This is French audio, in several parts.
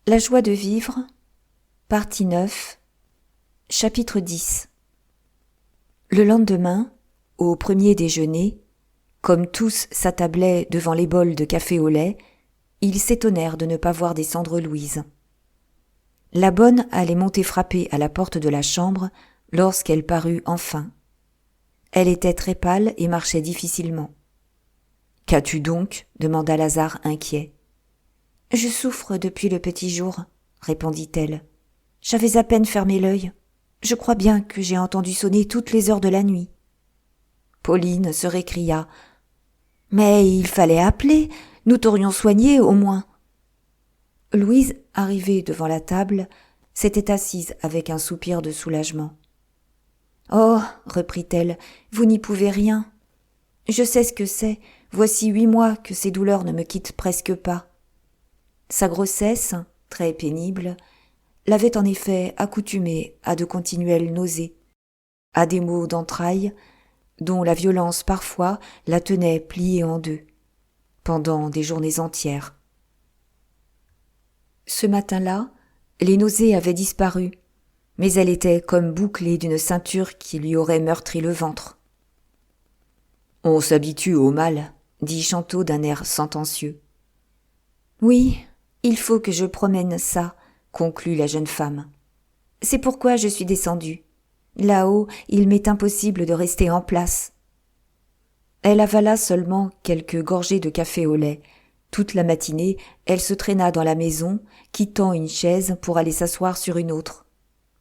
La joie de vivre, partie 9, chapitre 10. Le lendemain, au premier déjeuner, comme tous s'attablaient devant les bols de café au lait, ils s'étonnèrent de ne pas voir descendre Louise. La bonne allait monter frapper à la porte de la chambre lorsqu'elle parut enfin. Elle était très pâle et marchait difficilement. « Qu'as-tu donc » demanda Lazare inquiet. « Je souffre depuis le petit jour, » répondit-elle. « J'avais à peine fermé l'œil. Je crois bien que j'ai entendu sonner toutes les heures de la nuit. » Pauline se récria. « Mais il fallait appeler, nous t'aurions soigné au moins. » Louise, arrivée devant la table, s'était assise avec un soupir de soulagement. « Oh, reprit-elle, vous n'y pouvez rien. Je sais ce que c'est, voici 8 mois que ces douleurs ne me quittent presque pas. » Sa grossesse, très pénible, l'avait en effet accoutumée à de continuelles nausées, à des maux d'entrailles, dont la violence parfois la tenait pliée en deux, pendant des journées entières. Ce matin-là, les nausées avaient disparu, mais elle était comme bouclée d'une ceinture qui lui aurait meurtri le ventre. « On s'habitue au mal, » dit Chantot d'un air sentencieux. « Oui, il faut que je promène ça, » conclut la jeune femme. « C'est pourquoi je suis descendue. Là-haut, il m'est impossible de rester en place. » Elle avala seulement quelques gorgées de café au lait. Toute la matinée, elle se traîna dans la maison, quittant une chaise pour aller s'asseoir sur une autre.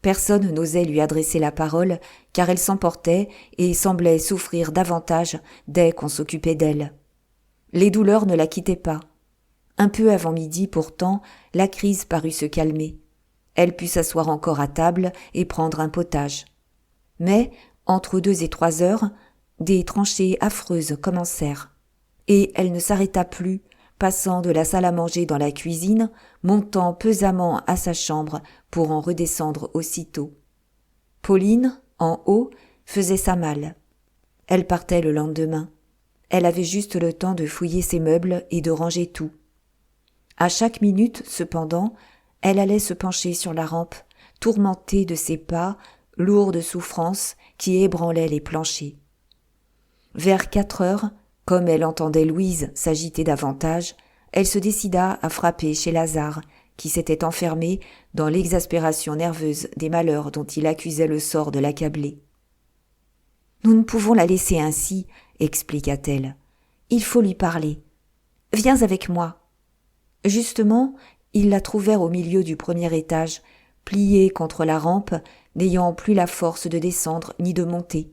Personne n'osait lui adresser la parole, car elle s'emportait et semblait souffrir davantage dès qu'on s'occupait d'elle. Les douleurs ne la quittaient pas. Un peu avant midi, pourtant, la crise parut se calmer. Elle put s'asseoir encore à table et prendre un potage. Mais, entre 2 et 3 heures, des tranchées affreuses commencèrent. Et elle ne s'arrêta plus, passant de la salle à manger dans la cuisine, montant pesamment à sa chambre pour en redescendre aussitôt. Pauline, en haut, faisait sa malle. Elle partait le lendemain. Elle avait juste le temps de fouiller ses meubles et de ranger tout. À chaque minute, cependant, elle allait se pencher sur la rampe, tourmentée de ses pas, lourds de souffrance, qui ébranlaient les planchers. Vers 4 heures, comme elle entendait Louise s'agiter davantage, elle se décida à frapper chez Lazare, qui s'était enfermé dans l'exaspération nerveuse des malheurs dont il accusait le sort de l'accabler. « Nous ne pouvons la laisser ainsi, » expliqua-t-elle. « Il faut lui parler. Viens avec moi. » Justement, ils la trouvèrent au milieu du premier étage, pliée contre la rampe, n'ayant plus la force de descendre ni de monter.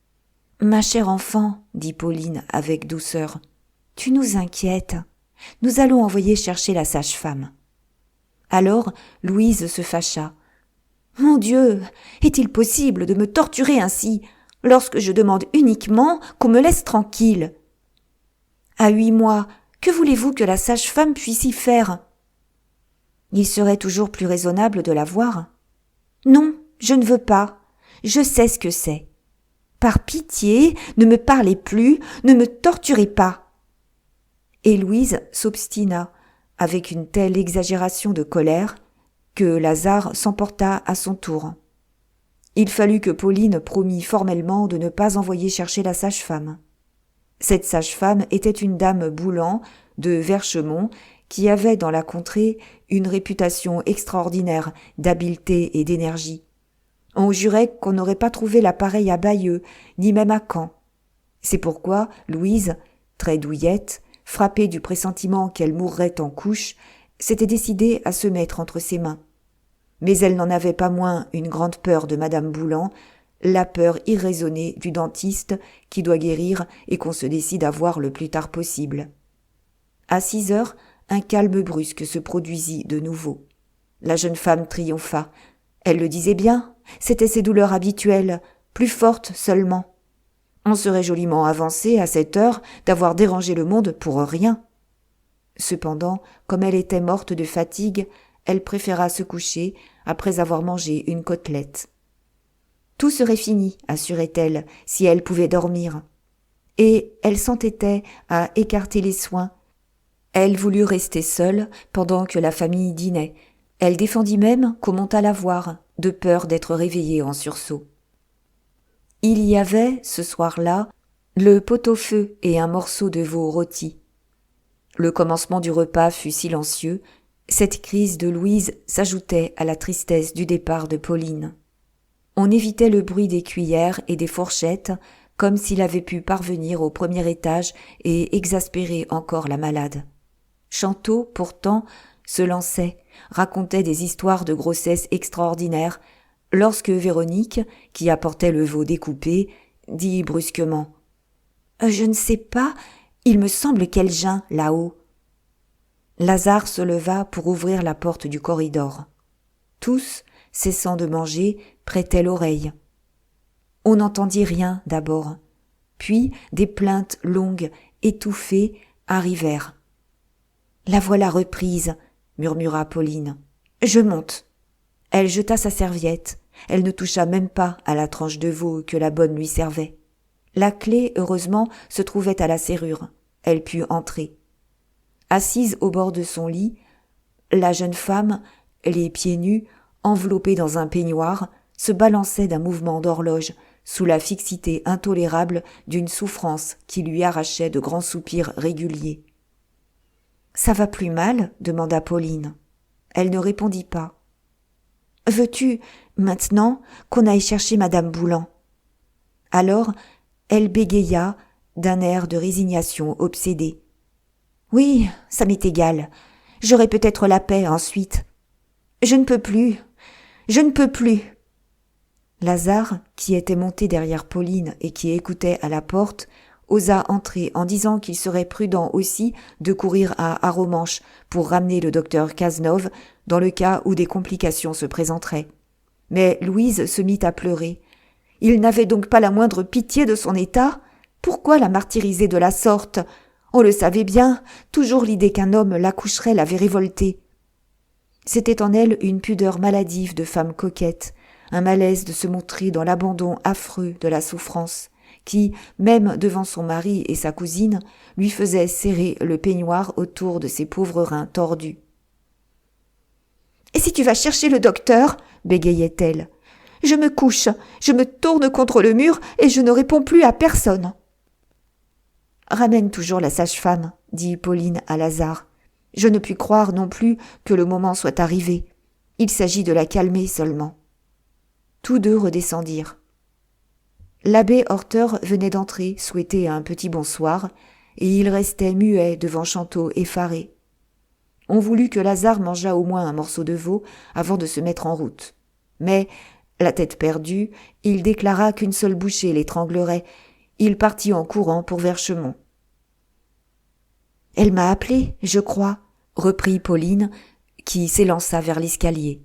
« Ma chère enfant, » dit Pauline avec douceur, « tu nous inquiètes. Nous allons envoyer chercher la sage-femme. » Alors Louise se fâcha. « Mon Dieu, est-il possible de me torturer ainsi, lorsque je demande uniquement qu'on me laisse tranquille ? À 8 mois, que voulez-vous que la sage-femme puisse y faire ? Il serait toujours plus raisonnable de la voir. Non, je ne veux pas. Je sais ce que c'est. Par pitié, ne me parlez plus, ne me torturez pas. » Et Louise s'obstina, avec une telle exagération de colère, que Lazare s'emporta à son tour. Il fallut que Pauline promît formellement de ne pas envoyer chercher la sage-femme. Cette sage-femme était une dame Boulan de Verchemont qui avait dans la contrée une réputation extraordinaire d'habileté et d'énergie. On jurait qu'on n'aurait pas trouvé la pareille à Bayeux, ni même à Caen. C'est pourquoi Louise, très douillette, frappée du pressentiment qu'elle mourrait en couche, s'était décidée à se mettre entre ses mains. Mais elle n'en avait pas moins une grande peur de madame Boulan, la peur irraisonnée du dentiste qui doit guérir et qu'on se décide à voir le plus tard possible. À 6 heures, un calme brusque se produisit de nouveau. La jeune femme triompha. Elle le disait bien, c'étaient ses douleurs habituelles, plus fortes seulement. On serait joliment avancé à cette heure d'avoir dérangé le monde pour rien. Cependant, comme elle était morte de fatigue, elle préféra se coucher après avoir mangé une côtelette. Tout serait fini, assurait-elle, si elle pouvait dormir. Et elle s'entêtait à écarter les soins, Elle voulut rester seule pendant que la famille dînait. Elle défendit même qu'on montât la voir, de peur d'être réveillée en sursaut. Il y avait, ce soir-là, le pot-au-feu et un morceau de veau rôti. Le commencement du repas fut silencieux. Cette crise de Louise s'ajoutait à la tristesse du départ de Pauline. On évitait le bruit des cuillères et des fourchettes, comme s'il avait pu parvenir au premier étage et exaspérer encore la malade. Chantôt, pourtant, se lançait, racontait des histoires de grossesse extraordinaires, lorsque Véronique, qui apportait le veau découpé, dit brusquement « Je ne sais pas, il me semble qu'elle geint là-haut. » Lazare se leva pour ouvrir la porte du corridor. Tous, cessant de manger, prêtaient l'oreille. On n'entendit rien d'abord, puis des plaintes longues, étouffées, arrivèrent. « La voilà reprise, » murmura Pauline. « Je monte. » Elle jeta sa serviette. Elle ne toucha même pas à la tranche de veau que la bonne lui servait. La clé, heureusement, se trouvait à la serrure. Elle put entrer. Assise au bord de son lit, la jeune femme, les pieds nus, enveloppée dans un peignoir, se balançait d'un mouvement d'horloge, sous la fixité intolérable d'une souffrance qui lui arrachait de grands soupirs réguliers. « Ça va plus mal ?» demanda Pauline. Elle ne répondit pas. « Veux-tu, maintenant, qu'on aille chercher Madame Boulan ?» Alors, elle bégaya d'un air de résignation obsédée. « Oui, ça m'est égal. J'aurai peut-être la paix ensuite. Je ne peux plus. Je ne peux plus. » Lazare, qui était monté derrière Pauline et qui écoutait à la porte, osa entrer en disant qu'il serait prudent aussi de courir à Arromanches pour ramener le docteur Cazenove dans le cas où des complications se présenteraient. Mais Louise se mit à pleurer. Il n'avait donc pas la moindre pitié de son état ? Pourquoi la martyriser de la sorte ? On le savait bien, toujours l'idée qu'un homme l'accoucherait l'avait révoltée. C'était en elle une pudeur maladive de femme coquette, un malaise de se montrer dans l'abandon affreux de la souffrance, qui, même devant son mari et sa cousine, lui faisait serrer le peignoir autour de ses pauvres reins tordus. « Et si tu vas chercher le docteur ?» bégayait-elle. « Je me couche, je me tourne contre le mur et je ne réponds plus à personne. » « Ramène toujours la sage-femme, » dit Pauline à Lazare. « Je ne puis croire non plus que le moment soit arrivé. Il s'agit de la calmer seulement. » Tous deux redescendirent. L'abbé Horter venait d'entrer souhaiter un petit bonsoir, et il restait muet devant Chantôt effaré. On voulut que Lazare mangeât au moins un morceau de veau avant de se mettre en route. Mais, la tête perdue, il déclara qu'une seule bouchée l'étranglerait. Il partit en courant pour Verchemont. « Elle m'a appelé, je crois, » reprit Pauline, qui s'élança vers l'escalier.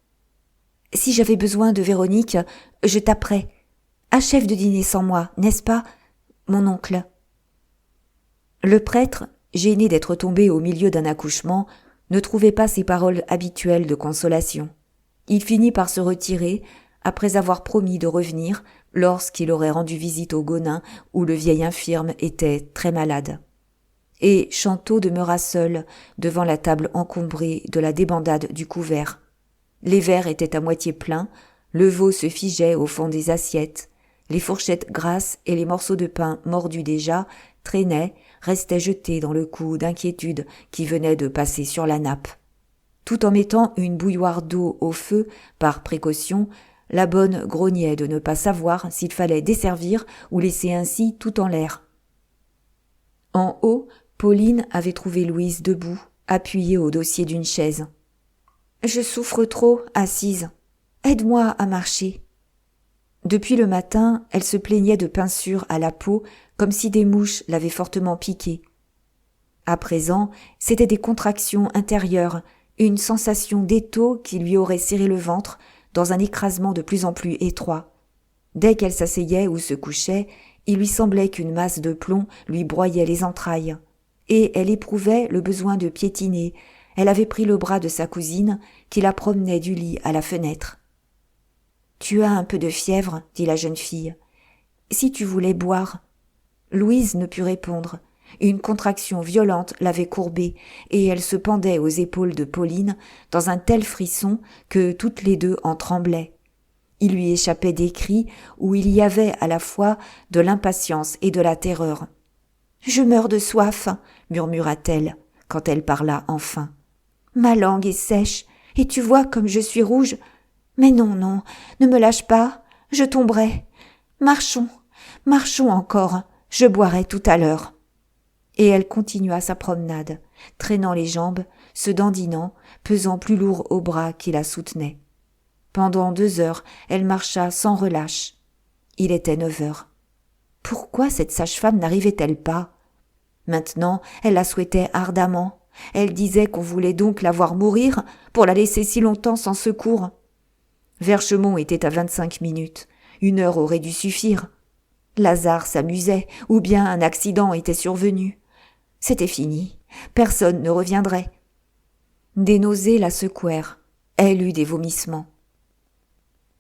« Si j'avais besoin de Véronique, je taperais. Achève de dîner sans moi, n'est-ce pas, mon oncle ?» Le prêtre, gêné d'être tombé au milieu d'un accouchement, ne trouvait pas ses paroles habituelles de consolation. Il finit par se retirer, après avoir promis de revenir lorsqu'il aurait rendu visite au Gonin où le vieil infirme était très malade. Et Chantôt demeura seul devant la table encombrée de la débandade du couvert. Les verres étaient à moitié pleins, le veau se figeait au fond des assiettes, les fourchettes grasses et les morceaux de pain mordus déjà traînaient, restaient jetés dans le coup d'inquiétude qui venait de passer sur la nappe. Tout en mettant une bouilloire d'eau au feu, par précaution, la bonne grognait de ne pas savoir s'il fallait desservir ou laisser ainsi tout en l'air. En haut, Pauline avait trouvé Louise debout, appuyée au dossier d'une chaise. « Je souffre trop, assise. Aide-moi à marcher. » Depuis le matin, elle se plaignait de pincures à la peau, comme si des mouches l'avaient fortement piquée. À présent, c'étaient des contractions intérieures, une sensation d'étau qui lui aurait serré le ventre, dans un écrasement de plus en plus étroit. Dès qu'elle s'asseyait ou se couchait, il lui semblait qu'une masse de plomb lui broyait les entrailles. Et elle éprouvait le besoin de piétiner. Elle avait pris le bras de sa cousine, qui la promenait du lit à la fenêtre. « Tu as un peu de fièvre, » dit la jeune fille. « Si tu voulais boire. » Louise ne put répondre. Une contraction violente l'avait courbée, et elle se pendait aux épaules de Pauline dans un tel frisson que toutes les deux en tremblaient. Il lui échappait des cris où il y avait à la fois de l'impatience et de la terreur. « Je meurs de soif » murmura-t-elle, quand elle parla enfin. « Ma langue est sèche, et tu vois comme je suis rouge. Mais non, non, ne me lâche pas, je tomberai. Marchons, marchons encore, je boirai tout à l'heure. » Et elle continua sa promenade, traînant les jambes, se dandinant, pesant plus lourd aux bras qui la soutenaient. Pendant 2 heures, elle marcha sans relâche. Il était 9 heures. Pourquoi cette sage-femme n'arrivait-elle pas? Maintenant, elle la souhaitait ardemment. Elle disait qu'on voulait donc la voir mourir pour la laisser si longtemps sans secours. Verchemont était à 25 minutes. 1 heure aurait dû suffire. Lazare s'amusait, ou bien un accident était survenu. C'était fini. Personne ne reviendrait. Des nausées la secouèrent. Elle eut des vomissements.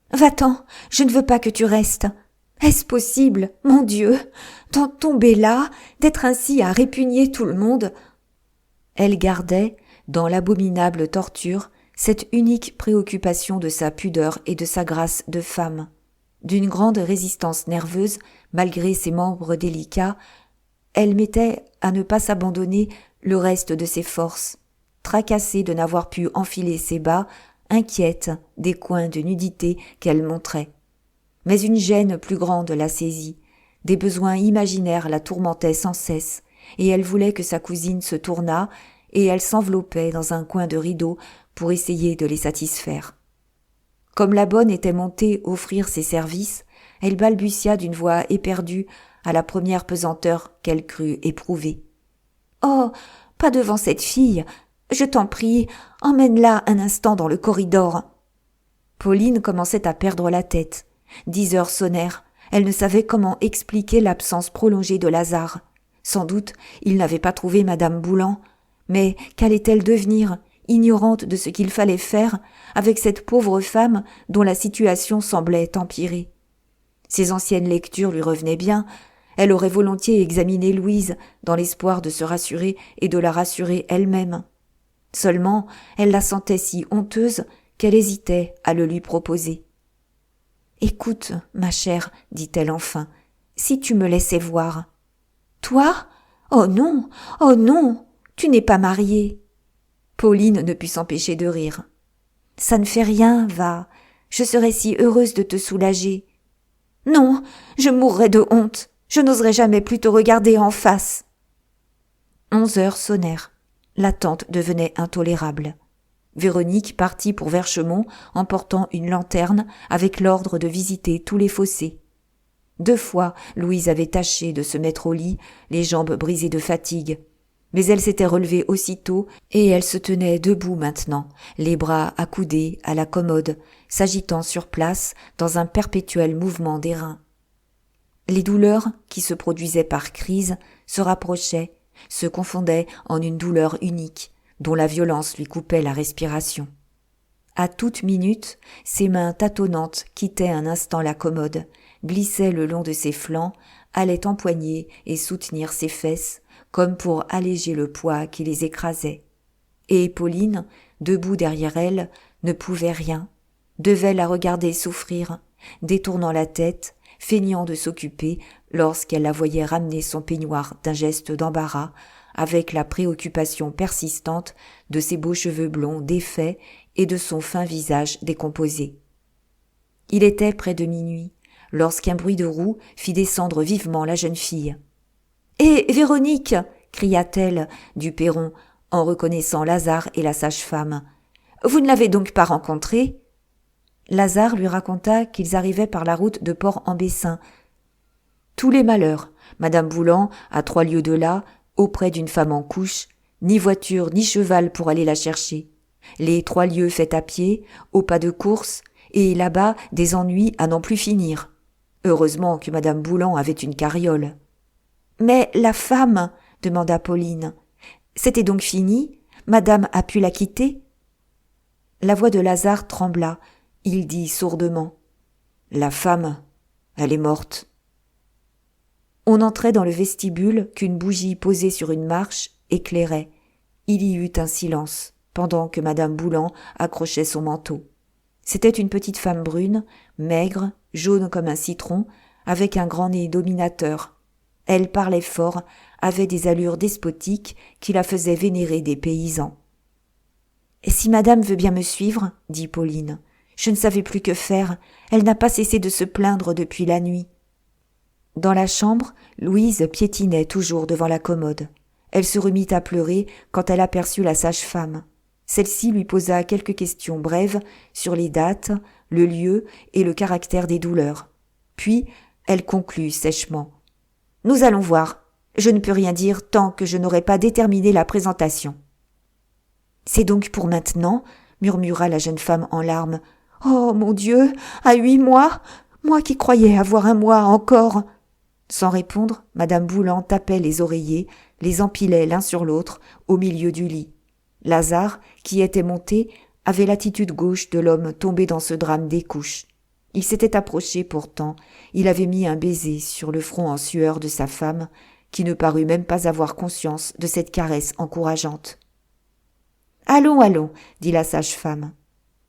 « Va-t'en, je ne veux pas que tu restes. Est-ce possible, mon Dieu, d'en tomber là, d'être ainsi à répugner tout le monde ?» Elle gardait, dans l'abominable torture, cette unique préoccupation de sa pudeur et de sa grâce de femme. D'une grande résistance nerveuse, malgré ses membres délicats, elle mettait à ne pas s'abandonner le reste de ses forces, tracassée de n'avoir pu enfiler ses bas, inquiète des coins de nudité qu'elle montrait. Mais une gêne plus grande la saisit, des besoins imaginaires la tourmentaient sans cesse, et elle voulait que sa cousine se tournât, et elle s'enveloppait dans un coin de rideau pour essayer de les satisfaire. Comme la bonne était montée offrir ses services, elle balbutia d'une voix éperdue à la première pesanteur qu'elle crut éprouver. « Oh, pas devant cette fille, je t'en prie, emmène-la un instant dans le corridor. » Pauline commençait à perdre la tête. 10 heures sonnèrent. Elle ne savait comment expliquer l'absence prolongée de Lazare. Sans doute, il n'avait pas trouvé Madame Boulan. Mais qu'allait-elle devenir, ignorante de ce qu'il fallait faire, avec cette pauvre femme dont la situation semblait empirer? Ses anciennes lectures lui revenaient bien. Elle aurait volontiers examiné Louise, dans l'espoir de se rassurer et de la rassurer elle-même. Seulement, elle la sentait si honteuse qu'elle hésitait à le lui proposer. « Écoute, ma chère, dit-elle enfin, si tu me laissais voir. »« Toi ? Oh non, tu n'es pas mariée. » Pauline ne put s'empêcher de rire. « Ça ne fait rien, va, je serais si heureuse de te soulager. »« Non, je mourrais de honte, je n'oserais jamais plus te regarder en face. » 11 heures sonnèrent. L'attente devenait intolérable. Véronique partit pour Verchemont en portant une lanterne avec l'ordre de visiter tous les fossés. 2 fois, Louise avait tâché de se mettre au lit, les jambes brisées de fatigue. Mais elle s'était relevée aussitôt et elle se tenait debout maintenant, les bras accoudés à la commode, s'agitant sur place dans un perpétuel mouvement des reins. Les douleurs, qui se produisaient par crise, se rapprochaient, se confondaient en une douleur unique, dont la violence lui coupait la respiration. À toute minute, ses mains tâtonnantes quittaient un instant la commode, glissaient le long de ses flancs, allaient empoigner et soutenir ses fesses, comme pour alléger le poids qui les écrasait. Et Pauline, debout derrière elle, ne pouvait rien, devait la regarder souffrir, détournant la tête, feignant de s'occuper lorsqu'elle la voyait ramener son peignoir d'un geste d'embarras, avec la préoccupation persistante de ses beaux cheveux blonds défaits et de son fin visage décomposé. Il était près de minuit, lorsqu'un bruit de roue fit descendre vivement la jeune fille. « Hé, Véronique !» cria-t-elle du perron en reconnaissant Lazare et la sage-femme. « Vous ne l'avez donc pas rencontré ?» Lazare lui raconta qu'ils arrivaient par la route de Port-en-Bessin. Tous les malheurs, Madame Boulan, à 3 lieues de là, auprès d'une femme en couche, ni voiture ni cheval pour aller la chercher. Les 3 lieues faites à pied, au pas de course, et là-bas des ennuis à n'en plus finir. Heureusement que Madame Boulan avait une carriole. « Mais la femme ?» demanda Pauline. « C'était donc fini ? Madame a pu la quitter ?» La voix de Lazare trembla. Il dit sourdement. « La femme, elle est morte. » On entrait dans le vestibule qu'une bougie posée sur une marche éclairait. Il y eut un silence, pendant que madame Boulan accrochait son manteau. C'était une petite femme brune, maigre, jaune comme un citron, avec un grand nez dominateur. Elle parlait fort, avait des allures despotiques qui la faisaient vénérer des paysans. « Et si madame veut bien me suivre, dit Pauline. Je ne savais plus que faire. Elle n'a pas cessé de se plaindre depuis la nuit. » Dans la chambre, Louise piétinait toujours devant la commode. Elle se remit à pleurer quand elle aperçut la sage-femme. Celle-ci lui posa quelques questions brèves sur les dates, le lieu et le caractère des douleurs. Puis, elle conclut sèchement. « Nous allons voir. Je ne peux rien dire tant que je n'aurai pas déterminé la présentation. »« C'est donc pour maintenant » murmura la jeune femme en larmes. « Oh, mon Dieu, à 8 mois, moi qui croyais avoir un mois encore !» Sans répondre, madame Boulan tapait les oreillers, les empilait l'un sur l'autre au milieu du lit. Lazare, qui était monté, avait l'attitude gauche de l'homme tombé dans ce drame des couches. Il s'était approché pourtant, il avait mis un baiser sur le front en sueur de sa femme, qui ne parut même pas avoir conscience de cette caresse encourageante. « Allons, allons, dit la sage-femme.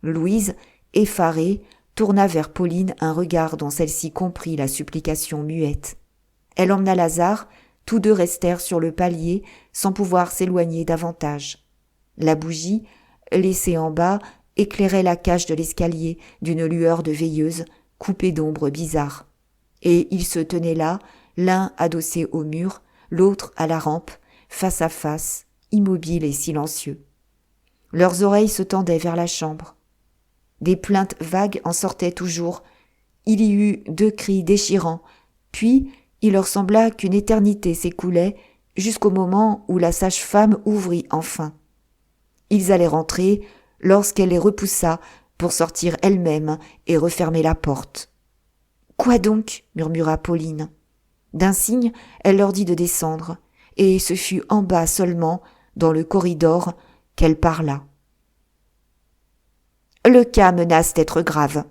Louise, effarée, tourna vers Pauline un regard dont celle-ci comprit la supplication muette. Elle emmena Lazare, tous deux restèrent sur le palier sans pouvoir s'éloigner davantage. La bougie, laissée en bas, éclairait la cage de l'escalier d'une lueur de veilleuse, coupée d'ombres bizarres. Et ils se tenaient là, l'un adossé au mur, l'autre à la rampe, face à face, immobiles et silencieux. Leurs oreilles se tendaient vers la chambre. Des plaintes vagues en sortaient toujours. Il y eut 2 cris déchirants, puis il leur sembla qu'une éternité s'écoulait jusqu'au moment où la sage-femme ouvrit enfin. Ils allaient rentrer lorsqu'elle les repoussa pour sortir elle-même et refermer la porte. « Quoi donc ?» murmura Pauline. D'un signe, elle leur dit de descendre, et ce fut en bas seulement, dans le corridor, qu'elle parla. « Le cas menace d'être grave.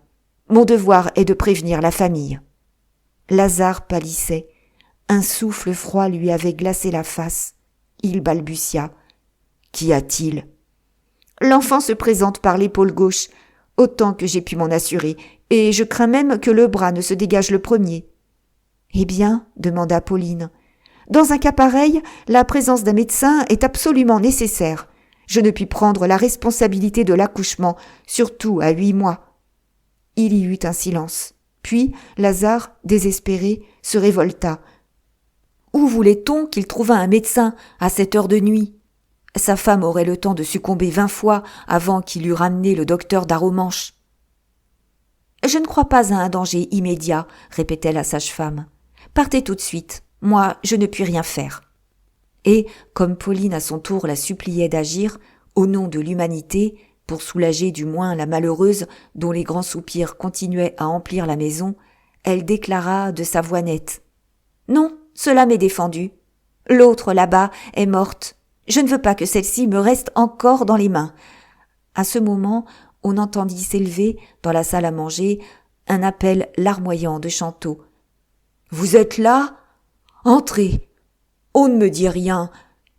Mon devoir est de prévenir la famille. » Lazare pâlissait. Un souffle froid lui avait glacé la face. Il balbutia. « Qu'y a-t-il » ? L'enfant se présente par l'épaule gauche, autant que j'ai pu m'en assurer, et je crains même que le bras ne se dégage le premier. « Eh bien, demanda Pauline, dans un cas pareil, la présence d'un médecin est absolument nécessaire. Je ne puis prendre la responsabilité de l'accouchement, surtout à 8 mois. Il y eut un silence. Puis, Lazare, désespéré, se révolta. Où voulait-on qu'il trouvât un médecin à cette heure de nuit ? Sa femme aurait le temps de succomber 20 fois avant qu'il eût ramené le docteur d'Aromanche. « Je ne crois pas à un danger immédiat, » répétait la sage-femme. « Partez tout de suite. Moi, je ne puis rien faire. » Et, comme Pauline à son tour la suppliait d'agir, au nom de l'humanité, pour soulager du moins la malheureuse dont les grands soupirs continuaient à emplir la maison, elle déclara de sa voix nette. « Non, cela m'est défendu. L'autre, là-bas, est morte. Je ne veux pas que celle-ci me reste encore dans les mains. » À ce moment, on entendit s'élever, dans la salle à manger, un appel larmoyant de Chantot. « Vous êtes là ? Entrez. On ne me dit rien.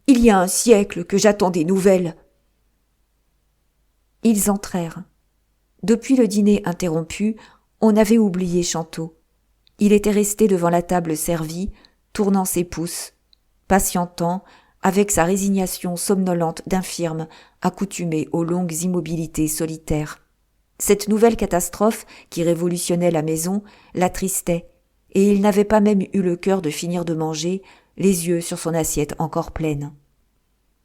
Il y a un siècle que j'attends des nouvelles. » Ils entrèrent. Depuis le dîner interrompu, on avait oublié Chantot. Il était resté devant la table servie, tournant ses pouces, patientant, avec sa résignation somnolente d'infirme, accoutumé aux longues immobilités solitaires. Cette nouvelle catastrophe qui révolutionnait la maison l'attristait, et il n'avait pas même eu le cœur de finir de manger, les yeux sur son assiette encore pleine.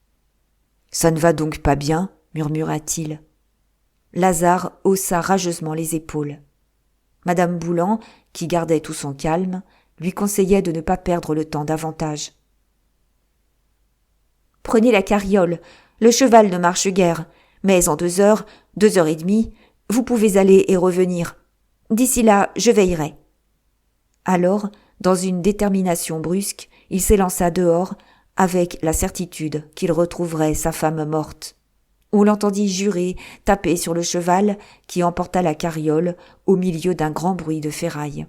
« Ça ne va donc pas bien ?» murmura-t-il. Lazare haussa rageusement les épaules. Madame Boulan, qui gardait tout son calme, lui conseillait de ne pas perdre le temps davantage. « Prenez la carriole, le cheval ne marche guère, mais en 2 heures, 2 heures et demie, vous pouvez aller et revenir. D'ici là, je veillerai. » Alors, dans une détermination brusque, il s'élança dehors, avec la certitude qu'il retrouverait sa femme morte. On l'entendit jurer, taper sur le cheval qui emporta la carriole au milieu d'un grand bruit de ferraille.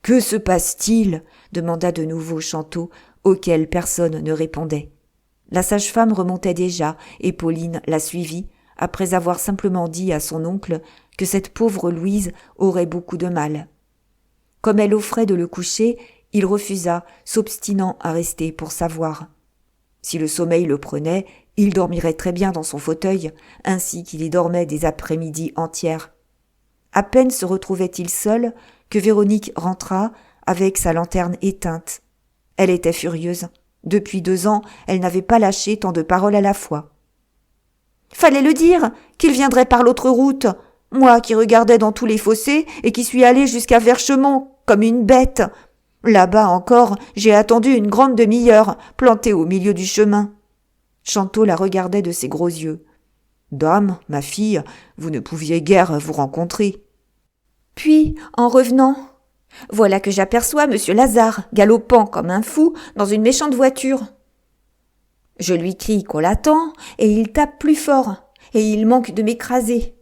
« Que se passe-t-il » demanda de nouveau Chantôt, auquel personne ne répondait. La sage-femme remontait déjà, et Pauline la suivit, après avoir simplement dit à son oncle que cette pauvre Louise aurait beaucoup de mal. Comme elle offrait de le coucher, il refusa, s'obstinant à rester pour savoir. Si le sommeil le prenait, il dormirait très bien dans son fauteuil, ainsi qu'il y dormait des après-midi entières. À peine se retrouvait-il seul que Véronique rentra avec sa lanterne éteinte. Elle était furieuse. Depuis 2 ans, elle n'avait pas lâché tant de paroles à la fois. « Fallait le dire, qu'il viendrait par l'autre route. Moi qui regardais dans tous les fossés et qui suis allée jusqu'à Verchemont, comme une bête. Là-bas encore, j'ai attendu une grande demi-heure, plantée au milieu du chemin. » Chantôt la regardait de ses gros yeux. « Dame, ma fille, vous ne pouviez guère vous rencontrer. » Puis, en revenant, voilà que j'aperçois monsieur Lazare, galopant comme un fou dans une méchante voiture. Je lui crie qu'on l'attend, et il tape plus fort, et il manque de m'écraser.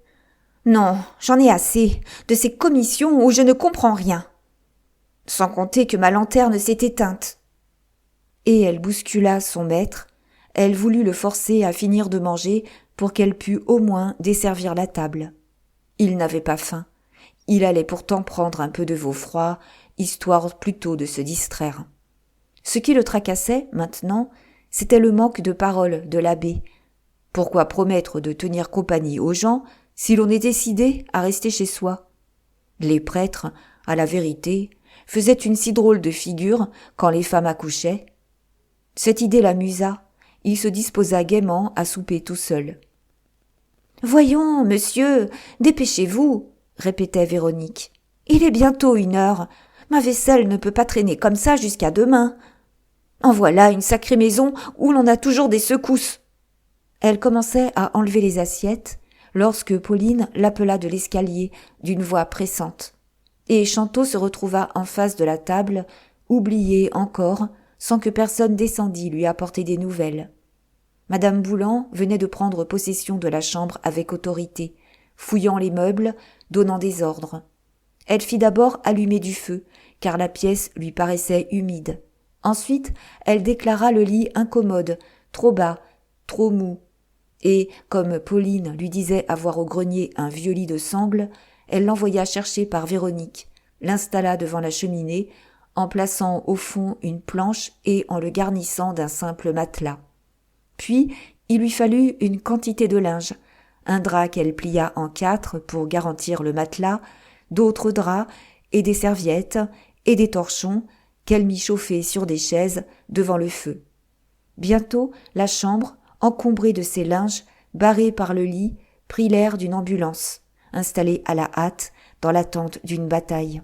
Non, j'en ai assez, de ces commissions où je ne comprends rien. Sans compter que ma lanterne s'est éteinte. Et elle bouscula son maître, elle voulut le forcer à finir de manger pour qu'elle pût au moins desservir la table. Il n'avait pas faim. Il allait pourtant prendre un peu de veau froid, histoire plutôt de se distraire. Ce qui le tracassait, maintenant, c'était le manque de parole de l'abbé. Pourquoi promettre de tenir compagnie aux gens si l'on est décidé à rester chez soi? Les prêtres, à la vérité, faisaient une si drôle de figure quand les femmes accouchaient. Cette idée l'amusa. Il se disposa gaiement à souper tout seul. « Voyons, monsieur, dépêchez-vous » répétait Véronique. « Il est bientôt 1h. Ma vaisselle ne peut pas traîner comme ça jusqu'à demain. En voilà une sacrée maison où l'on a toujours des secousses. » Elle commençait à enlever les assiettes lorsque Pauline l'appela de l'escalier d'une voix pressante. Et Chantôt se retrouva en face de la table, oublié encore, sans que personne descendît lui apporter des nouvelles. Madame Boulan venait de prendre possession de la chambre avec autorité, fouillant les meubles, donnant des ordres. Elle fit d'abord allumer du feu, car la pièce lui paraissait humide. Ensuite, elle déclara le lit incommode, trop bas, trop mou. Et, comme Pauline lui disait avoir au grenier un vieux lit de sangle, elle l'envoya chercher par Véronique, l'installa devant la cheminée, en plaçant au fond une planche et en le garnissant d'un simple matelas. Puis, il lui fallut une quantité de linge, un drap qu'elle plia en 4 pour garantir le matelas, d'autres draps et des serviettes et des torchons qu'elle mit chauffer sur des chaises devant le feu. Bientôt, la chambre, encombrée de ses linges, barrée par le lit, prit l'air d'une ambulance, installée à la hâte dans l'attente d'une bataille.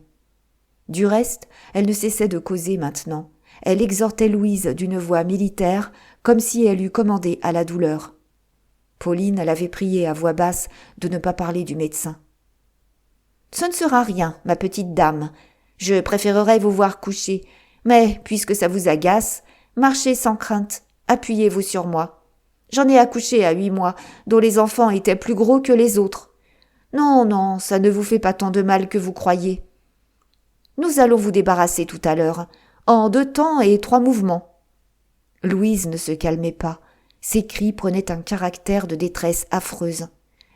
Du reste, elle ne cessait de causer maintenant. Elle exhortait Louise d'une voix militaire, comme si elle eût commandé à la douleur. Pauline l'avait priée à voix basse de ne pas parler du médecin. « Ce ne sera rien, ma petite dame. Je préférerais vous voir coucher, mais puisque ça vous agace, marchez sans crainte, appuyez-vous sur moi. J'en ai accouché à 8 mois, dont les enfants étaient plus gros que les autres. Non, non, ça ne vous fait pas tant de mal que vous croyez. Nous allons vous débarrasser tout à l'heure, en 2 temps et 3 mouvements. » Louise ne se calmait pas. Ses cris prenaient un caractère de détresse affreuse.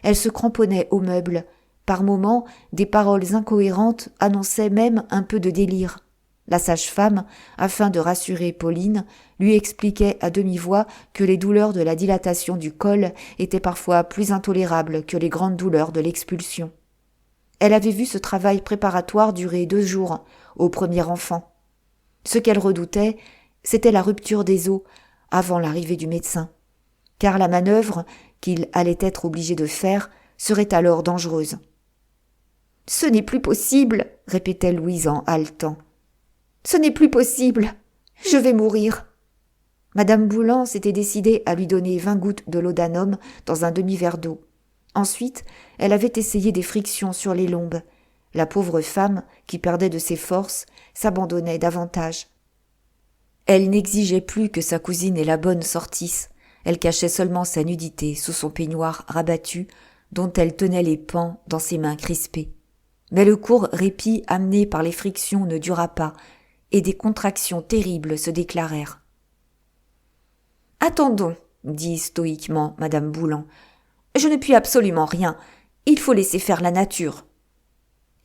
Elle se cramponnait aux meubles. Par moments, des paroles incohérentes annonçaient même un peu de délire. La sage-femme, afin de rassurer Pauline, lui expliquait à demi-voix que les douleurs de la dilatation du col étaient parfois plus intolérables que les grandes douleurs de l'expulsion. Elle avait vu ce travail préparatoire durer 2 jours, au premier enfant. Ce qu'elle redoutait, c'était la rupture des os avant l'arrivée du médecin, car la manœuvre qu'il allait être obligé de faire serait alors dangereuse. « Ce n'est plus possible, » répétait Louise en haletant. « Ce n'est plus possible. Je vais mourir. » Madame Boulan s'était décidée à lui donner 20 gouttes de laudanum dans un demi-verre d'eau. Ensuite, elle avait essayé des frictions sur les lombes. La pauvre femme, qui perdait de ses forces, s'abandonnait davantage. Elle n'exigeait plus que sa cousine et la bonne sortissent. Elle cachait seulement sa nudité sous son peignoir rabattu, dont elle tenait les pans dans ses mains crispées. Mais le court répit amené par les frictions ne dura pas, et des contractions terribles se déclarèrent. « Attendons, dit stoïquement madame Boulan. « Je ne puis absolument rien. Il faut laisser faire la nature. »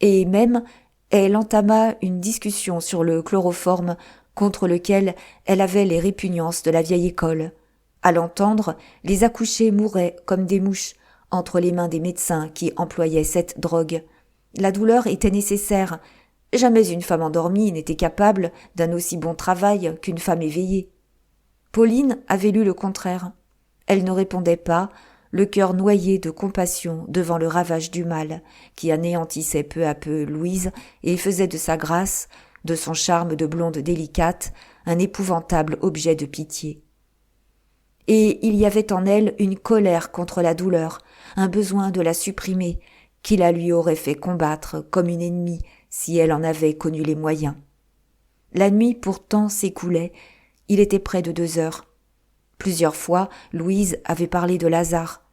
Et même, elle entama une discussion sur le chloroforme contre lequel elle avait les répugnances de la vieille école. À l'entendre, les accouchés mouraient comme des mouches entre les mains des médecins qui employaient cette drogue. La douleur était nécessaire. Jamais une femme endormie n'était capable d'un aussi bon travail qu'une femme éveillée. Pauline avait lu le contraire. Elle ne répondait pas, le cœur noyé de compassion devant le ravage du mal qui anéantissait peu à peu Louise et faisait de sa grâce, de son charme de blonde délicate, un épouvantable objet de pitié. Et il y avait en elle une colère contre la douleur, un besoin de la supprimer, qui la lui aurait fait combattre comme une ennemie si elle en avait connu les moyens. La nuit pourtant s'écoulait, il était près de 2 heures. Plusieurs fois, Louise avait parlé de Lazare.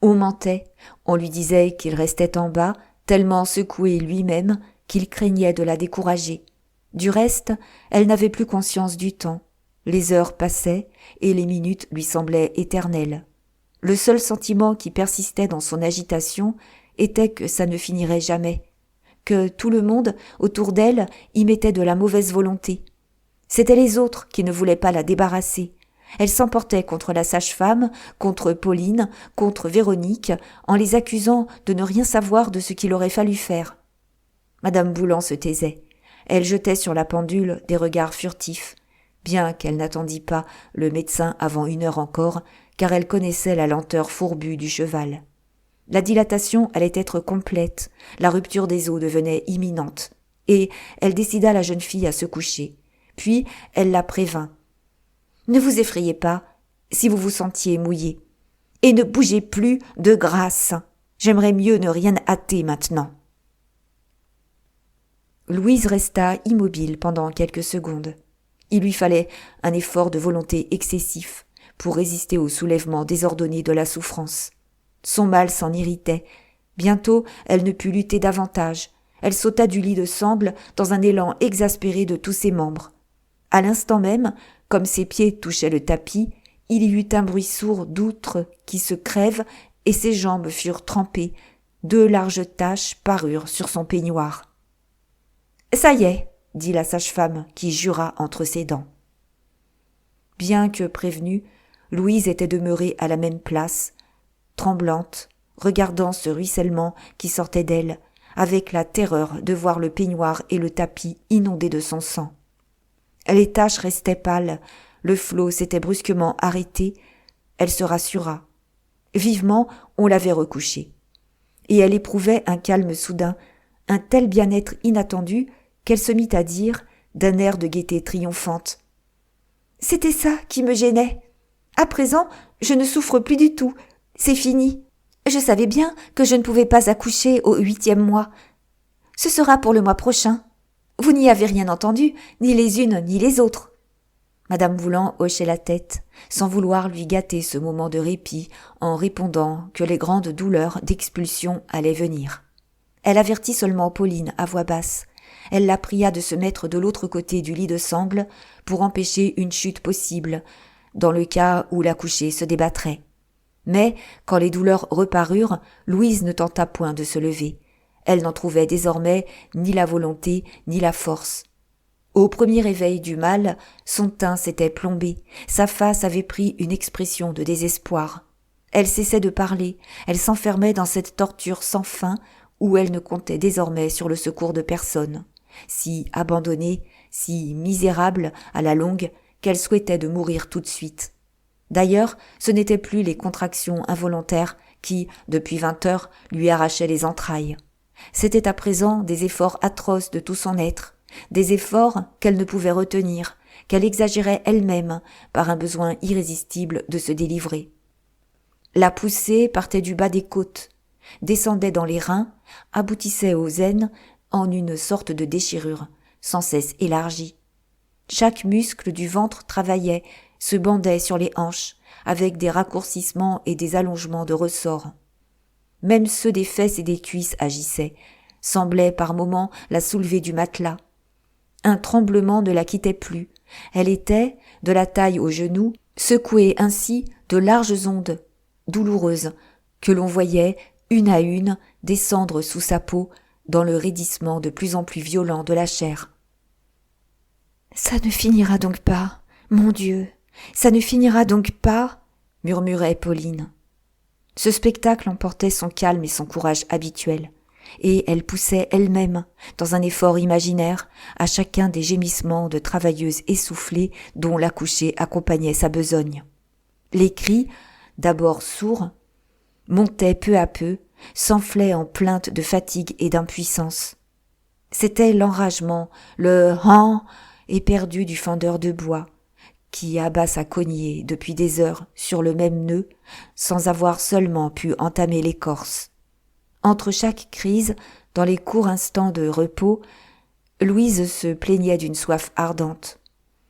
On mentait, on lui disait qu'il restait en bas, tellement secoué lui-même qu'il craignait de la décourager. Du reste, elle n'avait plus conscience du temps. Les heures passaient et les minutes lui semblaient éternelles. Le seul sentiment qui persistait dans son agitation était que ça ne finirait jamais, que tout le monde autour d'elle y mettait de la mauvaise volonté. C'étaient les autres qui ne voulaient pas la débarrasser. Elle s'emportait contre la sage-femme, contre Pauline, contre Véronique, en les accusant de ne rien savoir de ce qu'il aurait fallu faire. Madame Boulan se taisait. Elle jetait sur la pendule des regards furtifs, bien qu'elle n'attendît pas le médecin avant 1 heure encore, car elle connaissait la lenteur fourbue du cheval. La dilatation allait être complète, la rupture des os devenait imminente, et elle décida la jeune fille à se coucher. Puis elle la prévint. « Ne vous effrayez pas, si vous vous sentiez mouillé. Et ne bougez plus de grâce. J'aimerais mieux ne rien hâter maintenant. » Louise resta immobile pendant quelques secondes. Il lui fallait un effort de volonté excessif pour résister au soulèvement désordonné de la souffrance. Son mal s'en irritait. Bientôt, elle ne put lutter davantage. Elle sauta du lit de sangle dans un élan exaspéré de tous ses membres. À l'instant même, comme ses pieds touchaient le tapis, il y eut un bruit sourd d'outre qui se crève et ses jambes furent trempées. 2 larges taches parurent sur son peignoir. « Ça y est !» dit la sage-femme qui jura entre ses dents. Bien que prévenue, Louise était demeurée à la même place, tremblante, regardant ce ruissellement qui sortait d'elle, avec la terreur de voir le peignoir et le tapis inondés de son sang. Les taches restaient pâles, le flot s'était brusquement arrêté, elle se rassura. Vivement, on l'avait recouchée. Et elle éprouvait un calme soudain, un tel bien-être inattendu qu'elle se mit à dire, d'un air de gaieté triomphante. « C'était ça qui me gênait. À présent, je ne souffre plus du tout. C'est fini. Je savais bien que je ne pouvais pas accoucher au 8e mois. Ce sera pour le mois prochain. Vous n'y avez rien entendu, ni les unes ni les autres. » Madame Boulan hochait la tête, sans vouloir lui gâter ce moment de répit, en répondant que les grandes douleurs d'expulsion allaient venir. Elle avertit seulement Pauline à voix basse. Elle la pria de se mettre de l'autre côté du lit de sangle pour empêcher une chute possible, dans le cas où l'accouchée se débattrait. Mais, quand les douleurs reparurent, Louise ne tenta point de se lever. Elle n'en trouvait désormais ni la volonté ni la force. Au premier réveil du mal, son teint s'était plombé, sa face avait pris une expression de désespoir. Elle cessait de parler, elle s'enfermait dans cette torture sans fin où elle ne comptait désormais sur le secours de personne, si abandonnée, si misérable à la longue qu'elle souhaitait de mourir tout de suite. D'ailleurs, ce n'étaient plus les contractions involontaires qui, depuis 20 heures, lui arrachaient les entrailles. C'étaient à présent des efforts atroces de tout son être, des efforts qu'elle ne pouvait retenir, qu'elle exagérait elle-même par un besoin irrésistible de se délivrer. La poussée partait du bas des côtes, descendait dans les reins, aboutissait aux aines en une sorte de déchirure, sans cesse élargie. Chaque muscle du ventre travaillait, se bandait sur les hanches, avec des raccourcissements et des allongements de ressorts. Même ceux des fesses et des cuisses agissaient, semblait par moments la soulever du matelas. Un tremblement ne la quittait plus. Elle était, de la taille aux genoux, secouée ainsi de larges ondes douloureuses que l'on voyait, une à une, descendre sous sa peau dans le raidissement de plus en plus violent de la chair. « Ça ne finira donc pas, mon Dieu, ça ne finira donc pas » murmurait Pauline. Ce spectacle emportait son calme et son courage habituels, et elle poussait elle-même, dans un effort imaginaire, à chacun des gémissements de travailleuse essoufflée dont l'accouchée accompagnait sa besogne. Les cris, d'abord sourds, montaient peu à peu, s'enflaient en plaintes de fatigue et d'impuissance. C'était l'enragement, le « han » éperdu du fendeur de bois, qui abat sa cognée depuis des heures sur le même nœud, sans avoir seulement pu entamer l'écorce. Entre chaque crise, dans les courts instants de repos, Louise se plaignait d'une soif ardente.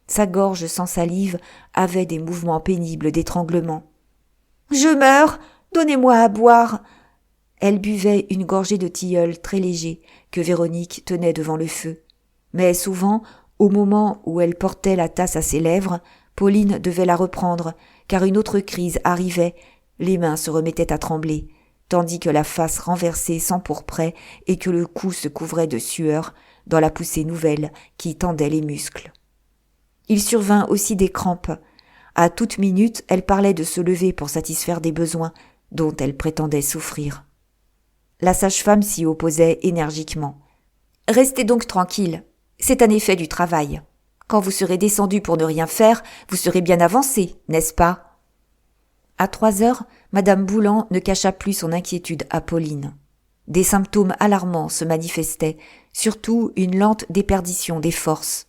Sa gorge sans salive avait des mouvements pénibles d'étranglement. « Je meurs, donnez-moi à boire !» Elle buvait une gorgée de tilleul très léger que Véronique tenait devant le feu. Mais souvent, au moment où elle portait la tasse à ses lèvres, Pauline devait la reprendre, car une autre crise arrivait, les mains se remettaient à trembler, tandis que la face renversée s'empourprait et que le cou se couvrait de sueur dans la poussée nouvelle qui tendait les muscles. Il survint aussi des crampes. À toute minute, elle parlait de se lever pour satisfaire des besoins dont elle prétendait souffrir. La sage-femme s'y opposait énergiquement. « Restez donc tranquille, c'est un effet du travail. Quand vous serez descendu pour ne rien faire, vous serez bien avancé, n'est-ce pas ?» À 3 heures, Madame Boulan ne cacha plus son inquiétude à Pauline. Des symptômes alarmants se manifestaient, surtout une lente déperdition des forces.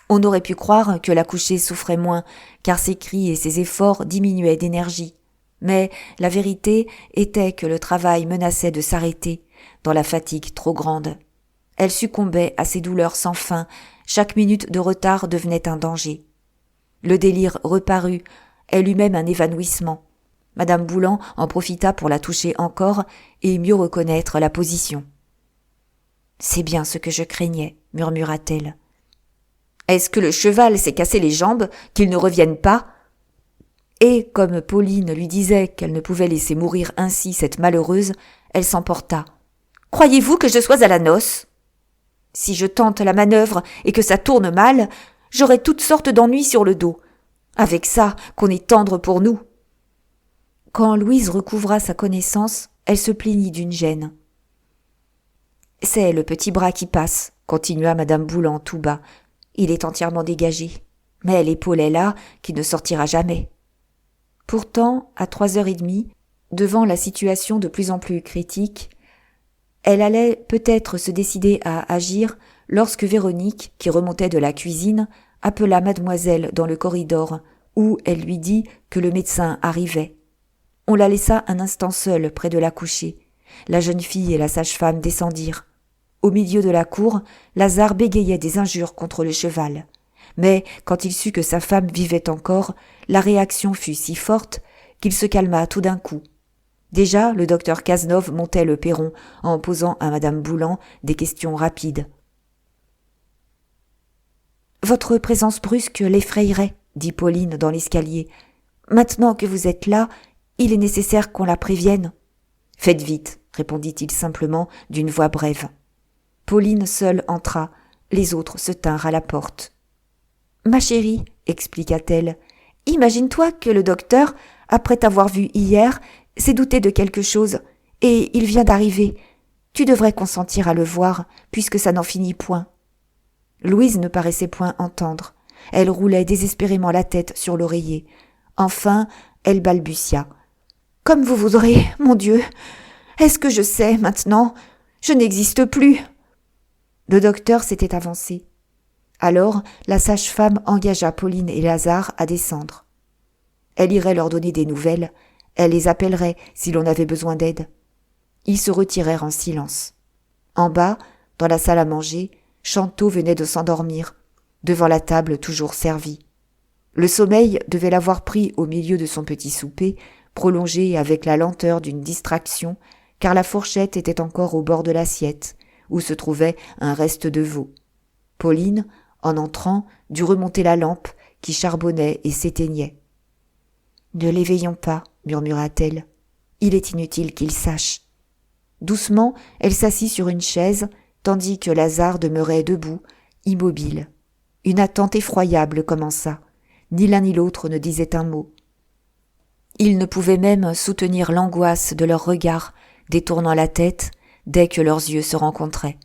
On aurait pu croire que l'accouchée souffrait moins, car ses cris et ses efforts diminuaient d'énergie. Mais la vérité était que le travail menaçait de s'arrêter, dans la fatigue trop grande. Elle succombait à ses douleurs sans fin, chaque minute de retard devenait un danger. Le délire reparut, elle eut même un évanouissement. Madame Boulan en profita pour la toucher encore et mieux reconnaître la position. « C'est bien ce que je craignais, » murmura-t-elle. « Est-ce que le cheval s'est cassé les jambes, qu'il ne revienne pas ?» Et comme Pauline lui disait qu'elle ne pouvait laisser mourir ainsi cette malheureuse, elle s'emporta. « Croyez-vous que je sois à la noce ? Si je tente la manœuvre et que ça tourne mal, j'aurai toutes sortes d'ennuis sur le dos. Avec ça, qu'on est tendre pour nous. » Quand Louise recouvra sa connaissance, elle se plaignit d'une gêne. « C'est le petit bras qui passe, » continua Madame Boulan tout bas. « Il est entièrement dégagé. Mais l'épaule est là, qui ne sortira jamais. » Pourtant, à 3h30, devant la situation de plus en plus critique, elle allait peut-être se décider à agir lorsque Véronique, qui remontait de la cuisine, appela mademoiselle dans le corridor, où elle lui dit que le médecin arrivait. On la laissa un instant seule près de l'accouchée. La jeune fille et la sage-femme descendirent. Au milieu de la cour, Lazare bégayait des injures contre le cheval. Mais quand il sut que sa femme vivait encore, la réaction fut si forte qu'il se calma tout d'un coup. Déjà, le docteur Cazenove montait le perron en posant à Madame Boulan des questions rapides. « Votre présence brusque l'effrayerait, » dit Pauline dans l'escalier. « Maintenant que vous êtes là, il est nécessaire qu'on la prévienne. »« Faites vite, » répondit-il simplement d'une voix brève. Pauline seule entra, les autres se tinrent à la porte. « Ma chérie, » expliqua-t-elle, « imagine-toi que le docteur, après t'avoir vu hier, s'est douté de quelque chose, et il vient d'arriver. Tu devrais consentir à le voir, puisque ça n'en finit point. » Louise ne paraissait point entendre. Elle roulait désespérément la tête sur l'oreiller. Enfin, elle balbutia. « Comme vous voudrez, mon Dieu. Est-ce que je sais, maintenant ? Je n'existe plus. » Le docteur s'était avancé. Alors, la sage-femme engagea Pauline et Lazare à descendre. Elle irait leur donner des nouvelles, elle les appellerait si l'on avait besoin d'aide. Ils se retirèrent en silence. En bas, dans la salle à manger, Chantot venait de s'endormir, devant la table toujours servie. Le sommeil devait l'avoir pris au milieu de son petit souper, prolongé avec la lenteur d'une distraction, car la fourchette était encore au bord de l'assiette, où se trouvait un reste de veau. Pauline, en entrant, dut remonter la lampe qui charbonnait et s'éteignait. « Ne l'éveillons pas, murmura-t-elle. Il est inutile qu'il sache. » Doucement, elle s'assit sur une chaise, tandis que Lazare demeurait debout, immobile. Une attente effroyable commença. Ni l'un ni l'autre ne disait un mot. Ils ne pouvaient même soutenir l'angoisse de leurs regards, détournant la tête dès que leurs yeux se rencontraient.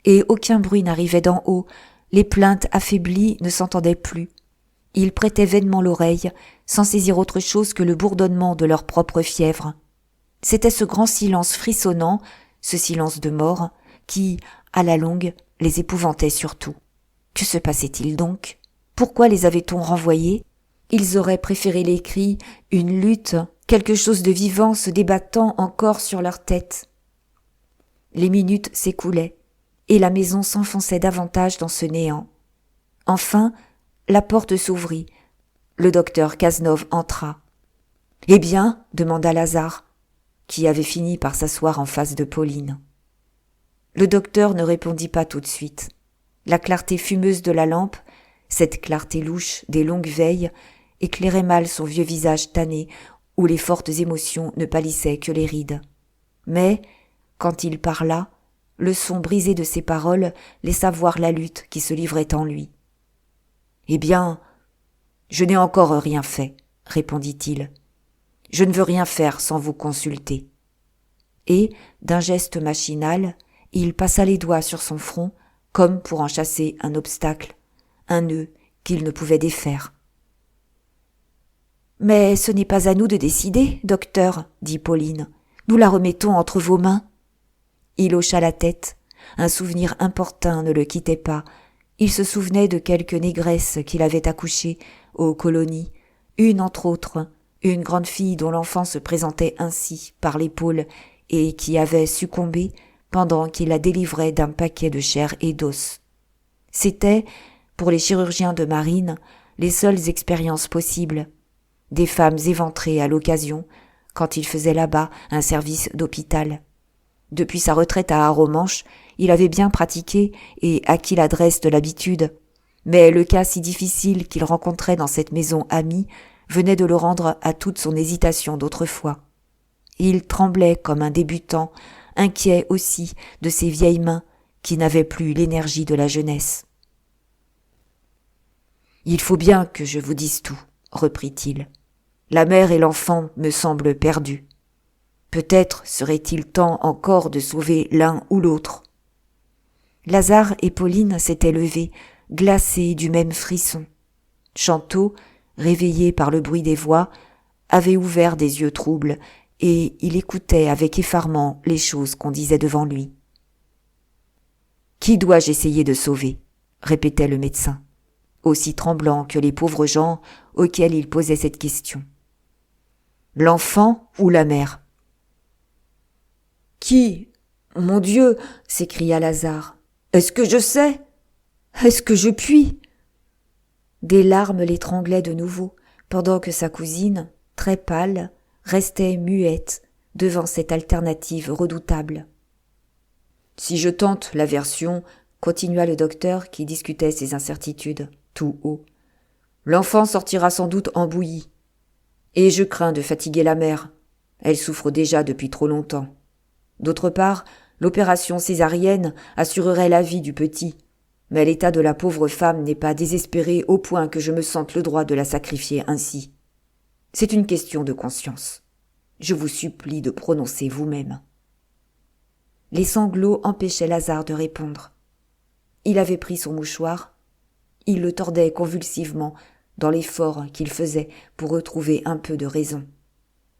Et aucun bruit n'arrivait d'en haut, les plaintes affaiblies ne s'entendaient plus. Ils prêtaient vainement l'oreille, sans saisir autre chose que le bourdonnement de leur propre fièvre. C'était ce grand silence frissonnant, ce silence de mort, qui, à la longue, les épouvantait surtout. Que se passait-il donc ? Pourquoi les avait-on renvoyés ? Ils auraient préféré les cris, une lutte, quelque chose de vivant se débattant encore sur leur tête. Les minutes s'écoulaient, et la maison s'enfonçait davantage dans ce néant. Enfin, la porte s'ouvrit. Le docteur Cazenove entra. « Eh bien ?» demanda Lazare, qui avait fini par s'asseoir en face de Pauline. Le docteur ne répondit pas tout de suite. La clarté fumeuse de la lampe, cette clarté louche des longues veilles, éclairait mal son vieux visage tanné, où les fortes émotions ne pâlissaient que les rides. Mais, quand il parla, le son brisé de ses paroles laissa voir la lutte qui se livrait en lui. « Eh bien, je n'ai encore rien fait, » répondit-il. « Je ne veux rien faire sans vous consulter. » Et, d'un geste machinal, il passa les doigts sur son front, comme pour en chasser un obstacle, un nœud qu'il ne pouvait défaire. « Mais ce n'est pas à nous de décider, docteur, » dit Pauline. « Nous la remettons entre vos mains. » Il hocha la tête. Un souvenir importun ne le quittait pas. Il se souvenait de quelques négresses qu'il avait accouchées aux colonies, une entre autres, une grande fille dont l'enfant se présentait ainsi par l'épaule et qui avait succombé pendant qu'il la délivrait d'un paquet de chair et d'os. C'étaient, pour les chirurgiens de marine, les seules expériences possibles. Des femmes éventrées à l'occasion, quand il faisait là-bas un service d'hôpital. Depuis sa retraite à Arromanches, il avait bien pratiqué et acquis l'adresse de l'habitude, mais le cas si difficile qu'il rencontrait dans cette maison amie venait de le rendre à toute son hésitation d'autrefois. Il tremblait comme un débutant, inquiet aussi de ses vieilles mains qui n'avaient plus l'énergie de la jeunesse. « Il faut bien que je vous dise tout, » reprit-il. « La mère et l'enfant me semblent perdus. Peut-être serait-il temps encore de sauver l'un ou l'autre. » Lazare et Pauline s'étaient levés, glacés du même frisson. Chantot, réveillé par le bruit des voix, avait ouvert des yeux troubles et il écoutait avec effarement les choses qu'on disait devant lui. « Qui dois-je essayer de sauver ?» répétait le médecin, aussi tremblant que les pauvres gens auxquels il posait cette question. « L'enfant ou la mère ?»« Qui ? Mon Dieu !» s'écria Lazare. « Est-ce que je sais ? Est-ce que je puis ?» Des larmes l'étranglaient de nouveau, pendant que sa cousine, très pâle, restait muette devant cette alternative redoutable. « Si je tente l'aversion, » continua le docteur qui discutait ses incertitudes, tout haut, « l'enfant sortira sans doute en bouillie. Et je crains de fatiguer la mère. Elle souffre déjà depuis trop longtemps. D'autre part, l'opération césarienne assurerait la vie du petit. Mais l'état de la pauvre femme n'est pas désespéré au point que je me sente le droit de la sacrifier ainsi. C'est une question de conscience. Je vous supplie de prononcer vous-même. » Les sanglots empêchaient Lazare de répondre. Il avait pris son mouchoir. Il le tordait convulsivement dans l'effort qu'il faisait pour retrouver un peu de raison.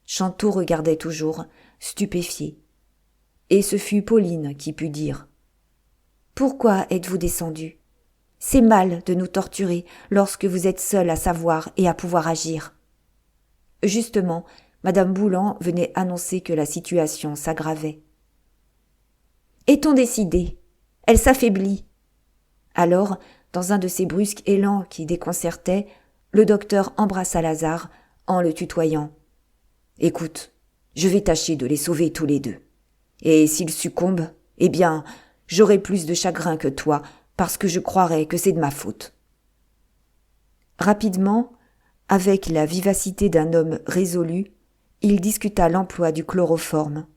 Chantot regardait toujours, stupéfié. Et ce fut Pauline qui put dire « Pourquoi êtes-vous descendu ? C'est mal de nous torturer lorsque vous êtes seul à savoir et à pouvoir agir. » Justement, Madame Boulan venait annoncer que la situation s'aggravait. « Est-on décidé ? Elle s'affaiblit. » Alors, dans un de ces brusques élans qui déconcertaient, le docteur embrassa Lazare en le tutoyant. « Écoute, je vais tâcher de les sauver tous les deux. Et s'ils succombent, eh bien, J'aurai plus de chagrin que toi, parce que je croirai que c'est de ma faute. » Rapidement, avec la vivacité d'un homme résolu, il discuta l'emploi du chloroforme.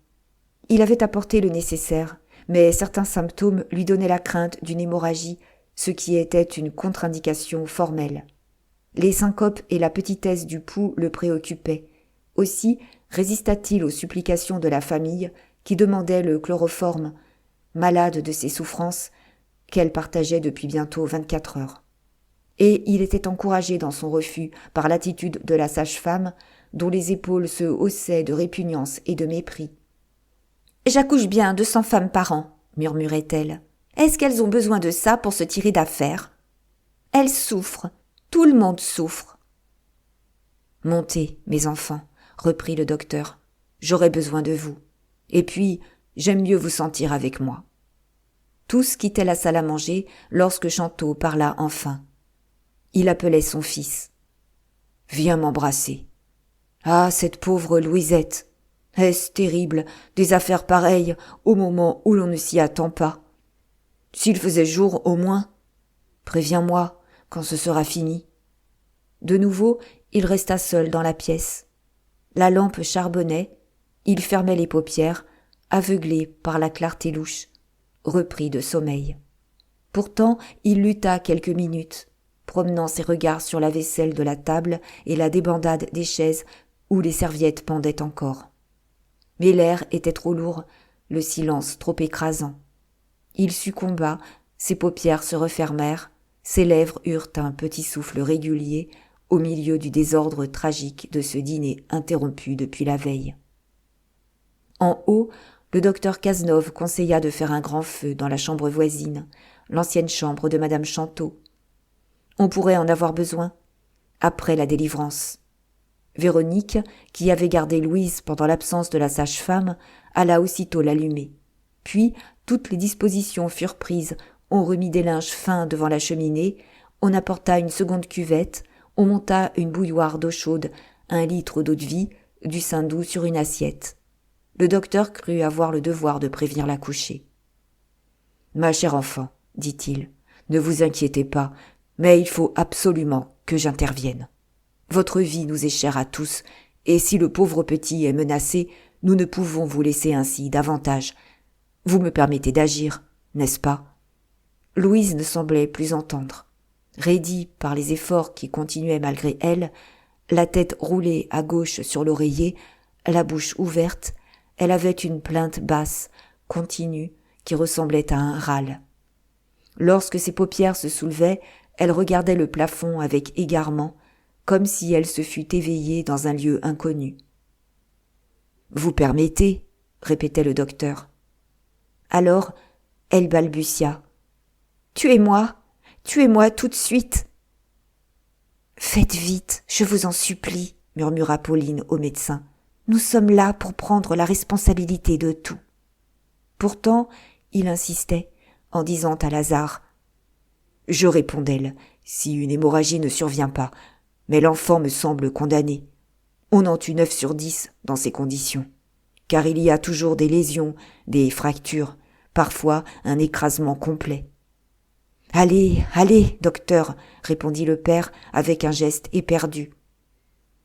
Il avait apporté le nécessaire, mais certains symptômes lui donnaient la crainte d'une hémorragie, ce qui était une contre-indication formelle. Les syncopes et la petitesse du pouls le préoccupaient. Aussi résista-t-il aux supplications de la famille qui demandait le chloroforme, malade de ses souffrances qu'elle partageait depuis bientôt 24 heures. Et il était encouragé dans son refus par l'attitude de la sage-femme, dont les épaules se haussaient de répugnance et de mépris. « J'accouche bien 200 femmes par an, » murmurait-elle. « Est-ce qu'elles ont besoin de ça pour se tirer d'affaire ? Elles souffrent, tout le monde souffre. »« Montez, mes enfants, » reprit le docteur. « J'aurai besoin de vous. Et puis, j'aime mieux vous sentir avec moi. » Tous quittaient la salle à manger lorsque Chantôt parla enfin. Il appelait son fils. « Viens m'embrasser. »« Ah, cette pauvre Louisette. Est-ce terrible, des affaires pareilles au moment où l'on ne s'y attend pas. S'il faisait jour au moins. Préviens-moi quand ce sera fini. » De nouveau, il resta seul dans la pièce. La lampe charbonnait, il fermait les paupières, aveuglé par la clarté louche, repris de sommeil. Pourtant, il lutta quelques minutes, promenant ses regards sur la vaisselle de la table et la débandade des chaises où les serviettes pendaient encore. Mais l'air était trop lourd, le silence trop écrasant. Il succomba, ses paupières se refermèrent, ses lèvres eurent un petit souffle régulier au milieu du désordre tragique de ce dîner interrompu depuis la veille. En haut, le docteur Cazenove conseilla de faire un grand feu dans la chambre voisine, l'ancienne chambre de madame Chantôt. On pourrait en avoir besoin, après la délivrance. Véronique, qui avait gardé Louise pendant l'absence de la sage-femme, alla aussitôt l'allumer. Puis, toutes les dispositions furent prises, on remit des linges fins devant la cheminée, on apporta une seconde cuvette, on monta une bouilloire d'eau chaude, 1 litre d'eau-de-vie, du sein doux sur une assiette. Le docteur crut avoir le devoir de prévenir la couchée. « Ma chère enfant, dit-il, ne vous inquiétez pas, mais il faut absolument que j'intervienne. Votre vie nous est chère à tous, et si le pauvre petit est menacé, nous ne pouvons vous laisser ainsi davantage. Vous me permettez d'agir, n'est-ce pas ?» Louise ne semblait plus entendre. Raidie par les efforts qui continuaient malgré elle, la tête roulée à gauche sur l'oreiller, la bouche ouverte, elle avait une plainte basse, continue, qui ressemblait à un râle. Lorsque ses paupières se soulevaient, elle regardait le plafond avec égarement, comme si elle se fût éveillée dans un lieu inconnu. « Vous permettez ?» répétait le docteur. Alors, elle balbutia. « Tuez-moi tout de suite !»« Faites vite, je vous en supplie, » murmura Pauline au médecin. « Nous sommes là pour prendre la responsabilité de tout. » Pourtant, il insistait, en disant à Lazare « Je réponds d'elle, si une hémorragie ne survient pas, mais l'enfant me semble condamné. On en tue 9 sur 10 dans ces conditions, car il y a toujours des lésions, des fractures, parfois un écrasement complet. »« Allez, allez, docteur, » répondit le père avec un geste éperdu.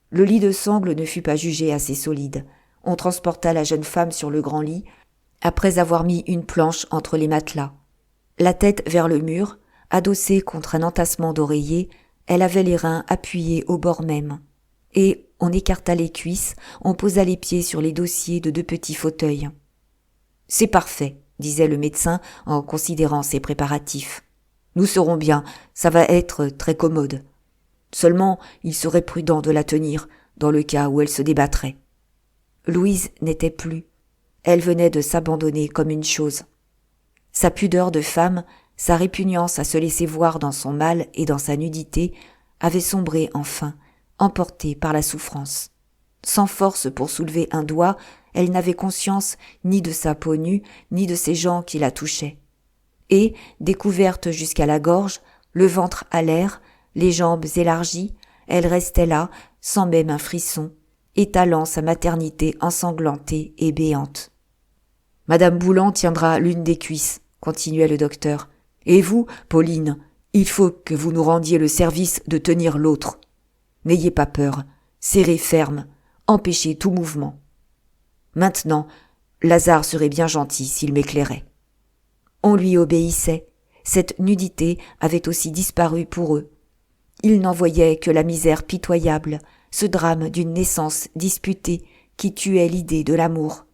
Le lit de sangle ne fut pas jugé assez solide. On transporta la jeune femme sur le grand lit, après avoir mis une planche entre les matelas. La tête vers le mur, adossée contre un entassement d'oreillers, elle avait les reins appuyés au bord même. Et on écarta les cuisses, on posa les pieds sur les dossiers de 2 petits fauteuils. « C'est parfait, » disait le médecin en considérant ses préparatifs. « Nous serons bien, ça va être très commode. Seulement, il serait prudent de la tenir, dans le cas où elle se débattrait. » Louise n'était plus. Elle venait de s'abandonner comme une chose. Sa pudeur de femme, sa répugnance à se laisser voir dans son mal et dans sa nudité, avait sombré enfin, emportée par la souffrance. Sans force pour soulever un doigt, elle n'avait conscience ni de sa peau nue, ni de ces gens qui la touchaient. Et, découverte jusqu'à la gorge, le ventre à l'air, les jambes élargies, elle restait là, sans même un frisson, étalant sa maternité ensanglantée et béante. « Madame Boulan tiendra l'une des cuisses, » continuait le docteur. Et vous, Pauline, il faut que vous nous rendiez le service de tenir l'autre. N'ayez pas peur, serrez ferme, empêchez tout mouvement. Maintenant, Lazare serait bien gentil s'il m'éclairait. On lui obéissait. Cette nudité avait aussi disparu pour eux. Ils n'en voyaient que la misère pitoyable, ce drame d'une naissance disputée qui tuait l'idée de l'amour.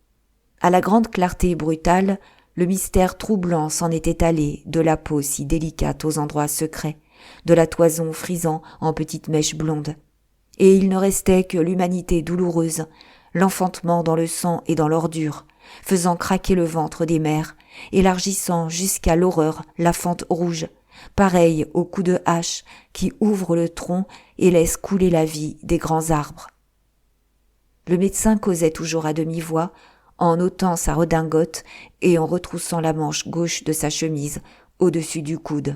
À la grande clarté brutale, le mystère troublant s'en était allé de la peau si délicate aux endroits secrets, de la toison frisant en petites mèches blondes. Et il ne restait que l'humanité douloureuse, l'enfantement dans le sang et dans l'ordure, faisant craquer le ventre des mères, élargissant jusqu'à l'horreur la fente rouge, pareille au coup de hache qui ouvre le tronc et laisse couler la vie des grands arbres. Le médecin causait toujours à demi-voix, en ôtant sa redingote et en retroussant la manche gauche de sa chemise au-dessus du coude.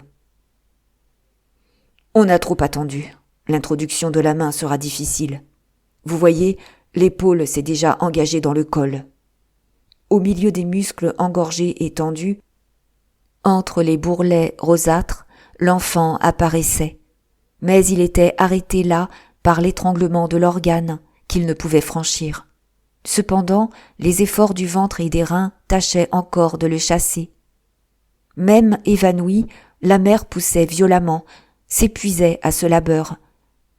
On a trop attendu. L'introduction de la main sera difficile. Vous voyez, l'épaule s'est déjà engagée dans le col. Au milieu des muscles engorgés et tendus, entre les bourrelets rosâtres, l'enfant apparaissait. Mais il était arrêté là par l'étranglement de l'organe qu'il ne pouvait franchir. Cependant, les efforts du ventre et des reins tâchaient encore de le chasser. Même évanouie, la mère poussait violemment, s'épuisait à ce labeur,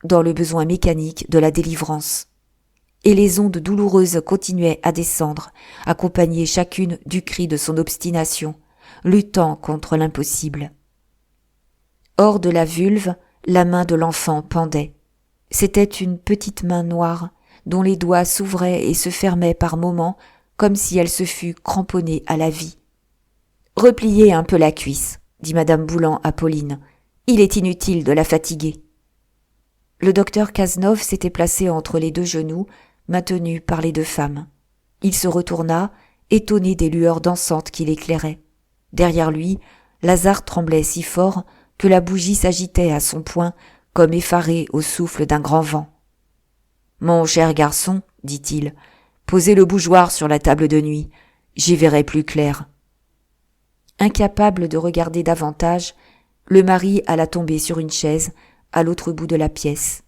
dans le besoin mécanique de la délivrance. Et les ondes douloureuses continuaient à descendre, accompagnées chacune du cri de son obstination, luttant contre l'impossible. Hors de la vulve, la main de l'enfant pendait. C'était une petite main noire, dont les doigts s'ouvraient et se fermaient par moments, comme si elle se fût cramponnée à la vie. « Repliez un peu la cuisse, » dit madame Boulan à Pauline. « Il est inutile de la fatiguer. » Le docteur Cazenove s'était placé entre les deux genoux, maintenu par les deux femmes. Il se retourna, étonné des lueurs dansantes qui l'éclairaient. Derrière lui, Lazare tremblait si fort que la bougie s'agitait à son poing, comme effarée au souffle d'un grand vent. « Mon cher garçon, dit-il, posez le bougeoir sur la table de nuit, j'y verrai plus clair. » Incapable de regarder davantage, le mari alla tomber sur une chaise, à l'autre bout de la pièce.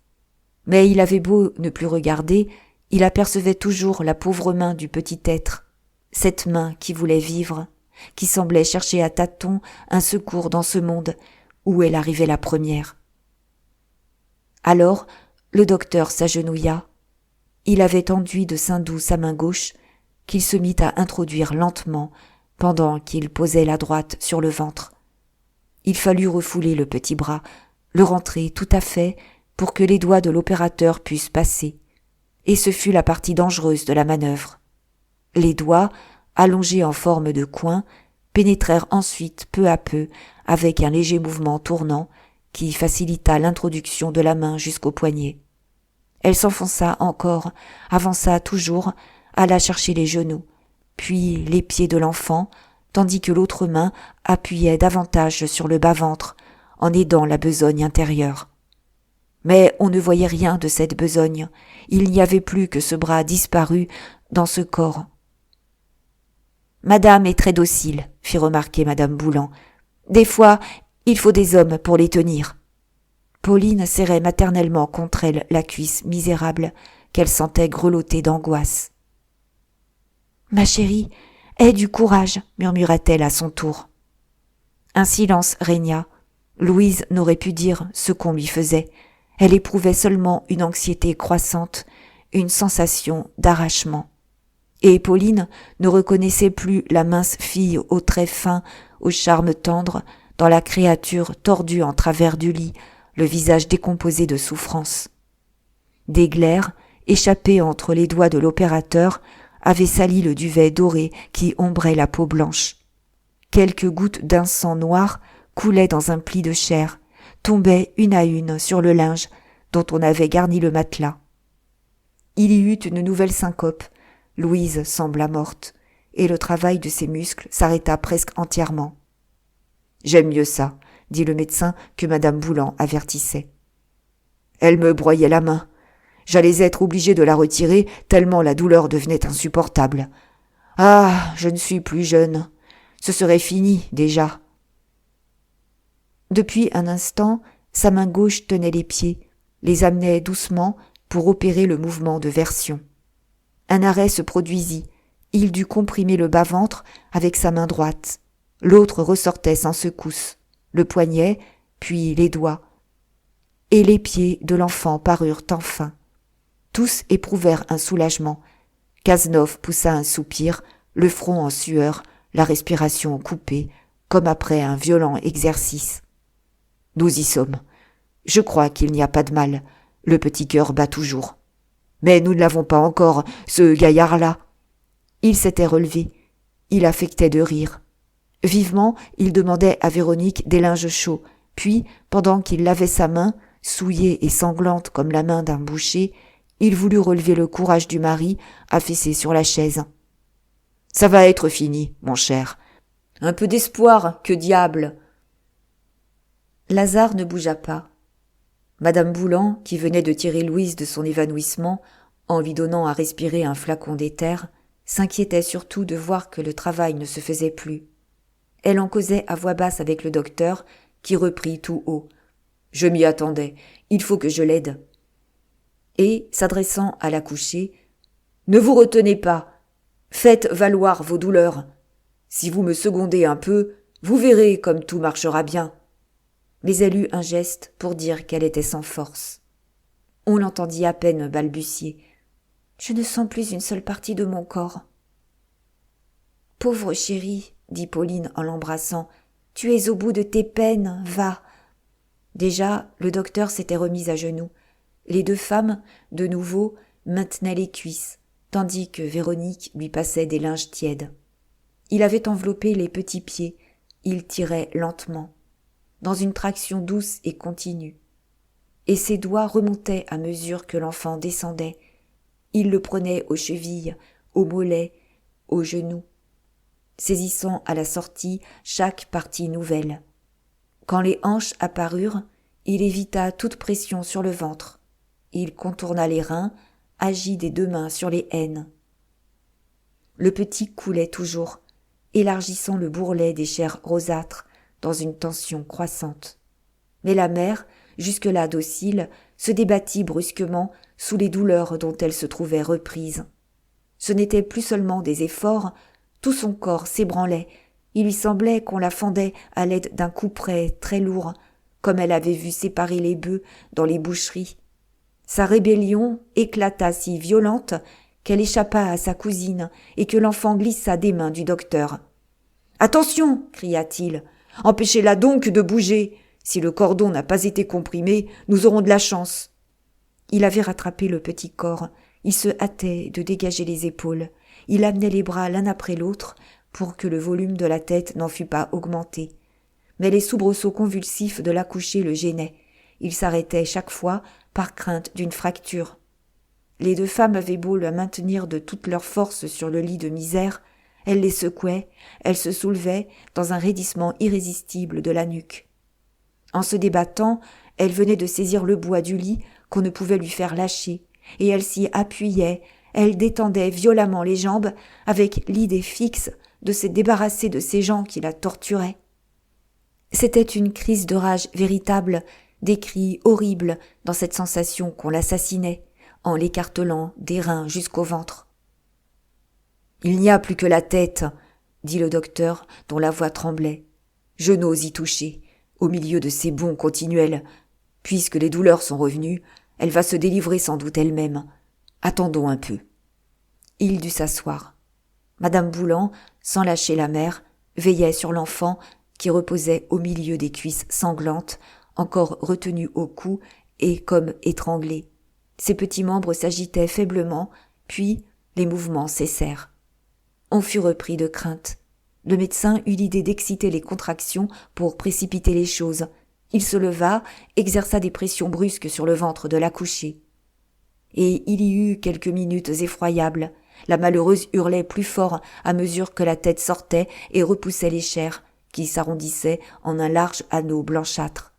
Mais il avait beau ne plus regarder, il apercevait toujours la pauvre main du petit être, cette main qui voulait vivre, qui semblait chercher à tâtons un secours dans ce monde où elle arrivait la première. Alors, le docteur s'agenouilla. Il avait enduit de sein doux sa main gauche, qu'il se mit à introduire lentement pendant qu'il posait la droite sur le ventre. Il fallut refouler le petit bras, le rentrer tout à fait pour que les doigts de l'opérateur puissent passer. Et ce fut la partie dangereuse de la manœuvre. Les doigts, allongés en forme de coin, pénétrèrent ensuite peu à peu avec un léger mouvement tournant qui facilita l'introduction de la main jusqu'au poignet. Elle s'enfonça encore, avança toujours, alla chercher les genoux, puis les pieds de l'enfant, tandis que l'autre main appuyait davantage sur le bas-ventre, en aidant la besogne intérieure. Mais on ne voyait rien de cette besogne, il n'y avait plus que ce bras disparu dans ce corps. « Madame est très docile, » fit remarquer madame Boulan. « Des fois, il faut des hommes pour les tenir. » Pauline serrait maternellement contre elle la cuisse misérable qu'elle sentait grelotter d'angoisse. « Ma chérie, aie du courage, » murmura-t-elle à son tour. Un silence régna. Louise n'aurait pu dire ce qu'on lui faisait. Elle éprouvait seulement une anxiété croissante, une sensation d'arrachement. Et Pauline ne reconnaissait plus la mince fille aux traits fins, au charme tendre, dans la créature tordue en travers du lit, le visage décomposé de souffrance. Des glaires, échappées entre les doigts de l'opérateur, avaient sali le duvet doré qui ombrait la peau blanche. Quelques gouttes d'un sang noir coulaient dans un pli de chair, tombaient une à une sur le linge dont on avait garni le matelas. Il y eut une nouvelle syncope. Louise sembla morte, et le travail de ses muscles s'arrêta presque entièrement. « J'aime mieux ça, » dit le médecin que madame Boulan avertissait. Elle me broyait la main. J'allais être obligé de la retirer tellement la douleur devenait insupportable. Ah, je ne suis plus jeune. Ce serait fini, déjà. » Depuis un instant, sa main gauche tenait les pieds, les amenait doucement pour opérer le mouvement de version. Un arrêt se produisit. Il dut comprimer le bas-ventre avec sa main droite. L'autre ressortait sans secousse, le poignet, puis les doigts. Et les pieds de l'enfant parurent enfin. Tous éprouvèrent un soulagement. Cazenove poussa un soupir, le front en sueur, la respiration coupée, comme après un violent exercice. « Nous y sommes. Je crois qu'il n'y a pas de mal. Le petit cœur bat toujours. Mais nous ne l'avons pas encore, ce gaillard-là. » Il s'était relevé. Il affectait de rire. Vivement, il demandait à Véronique des linges chauds. Puis, pendant qu'il lavait sa main, souillée et sanglante comme la main d'un boucher, il voulut relever le courage du mari, affaissé sur la chaise. « Ça va être fini, mon cher. Un peu d'espoir, que diable !» Lazare ne bougea pas. Madame Boulan, qui venait de tirer Louise de son évanouissement, en lui donnant à respirer un flacon d'éther, s'inquiétait surtout de voir que le travail ne se faisait plus. Elle en causait à voix basse avec le docteur, qui reprit tout haut. « Je m'y attendais, il faut que je l'aide. » Et, s'adressant à la couchée, « Ne vous retenez pas, faites valoir vos douleurs. Si vous me secondez un peu, vous verrez comme tout marchera bien. » Mais elle eut un geste pour dire qu'elle était sans force. On l'entendit à peine balbutier. « Je ne sens plus une seule partie de mon corps. »« Pauvre chérie, » dit Pauline en l'embrassant, « tu es au bout de tes peines, va. » Déjà, le docteur s'était remis à genoux. Les deux femmes, de nouveau, maintenaient les cuisses, tandis que Véronique lui passait des linges tièdes. Il avait enveloppé les petits pieds, il tirait lentement, dans une traction douce et continue. Et ses doigts remontaient à mesure que l'enfant descendait. Il le prenait aux chevilles, aux mollets, aux genoux, saisissant à la sortie chaque partie nouvelle. Quand les hanches apparurent, il évita toute pression sur le ventre. Il contourna les reins, agit des deux mains sur les aines. Le petit coulait toujours, élargissant le bourrelet des chairs rosâtres dans une tension croissante. Mais la mère, jusque-là docile, se débattit brusquement sous les douleurs dont elle se trouvait reprise. Ce n'étaient plus seulement des efforts, tout son corps s'ébranlait. Il lui semblait qu'on la fendait à l'aide d'un couperet très lourd, comme elle avait vu séparer les bœufs dans les boucheries. Sa rébellion éclata si violente qu'elle échappa à sa cousine et que l'enfant glissa des mains du docteur. « Attention !» cria-t-il. « Empêchez-la donc de bouger. Si le cordon n'a pas été comprimé, nous aurons de la chance. » Il avait rattrapé le petit corps. Il se hâtait de dégager les épaules. Il amenait les bras l'un après l'autre pour que le volume de la tête n'en fût pas augmenté. Mais les soubresauts convulsifs de l'accouchée le gênaient. Il s'arrêtait chaque fois par crainte d'une fracture. Les deux femmes avaient beau le maintenir de toute leur force sur le lit de misère, elle les secouait, elle se soulevait dans un raidissement irrésistible de la nuque. En se débattant, elle venait de saisir le bois du lit qu'on ne pouvait lui faire lâcher, et elle s'y appuyait, elle détendait violemment les jambes avec l'idée fixe de se débarrasser de ces gens qui la torturaient. C'était une crise de rage véritable, des cris horribles dans cette sensation qu'on l'assassinait, en l'écartelant des reins jusqu'au ventre. « Il n'y a plus que la tête, » dit le docteur, dont la voix tremblait. « Je n'ose y toucher, au milieu de ces bonds continuels. Puisque les douleurs sont revenues, elle va se délivrer sans doute elle-même. Attendons un peu. » Il dut s'asseoir. Madame Boulan, sans lâcher la mère, veillait sur l'enfant qui reposait au milieu des cuisses sanglantes, encore retenues au cou et comme étranglées. Ses petits membres s'agitaient faiblement, puis les mouvements cessèrent. On fut repris de crainte. Le médecin eut l'idée d'exciter les contractions pour précipiter les choses. Il se leva, exerça des pressions brusques sur le ventre de l'accouchée. Et il y eut quelques minutes effroyables. La malheureuse hurlait plus fort à mesure que la tête sortait et repoussait les chairs, qui s'arrondissaient en un large anneau blanchâtre.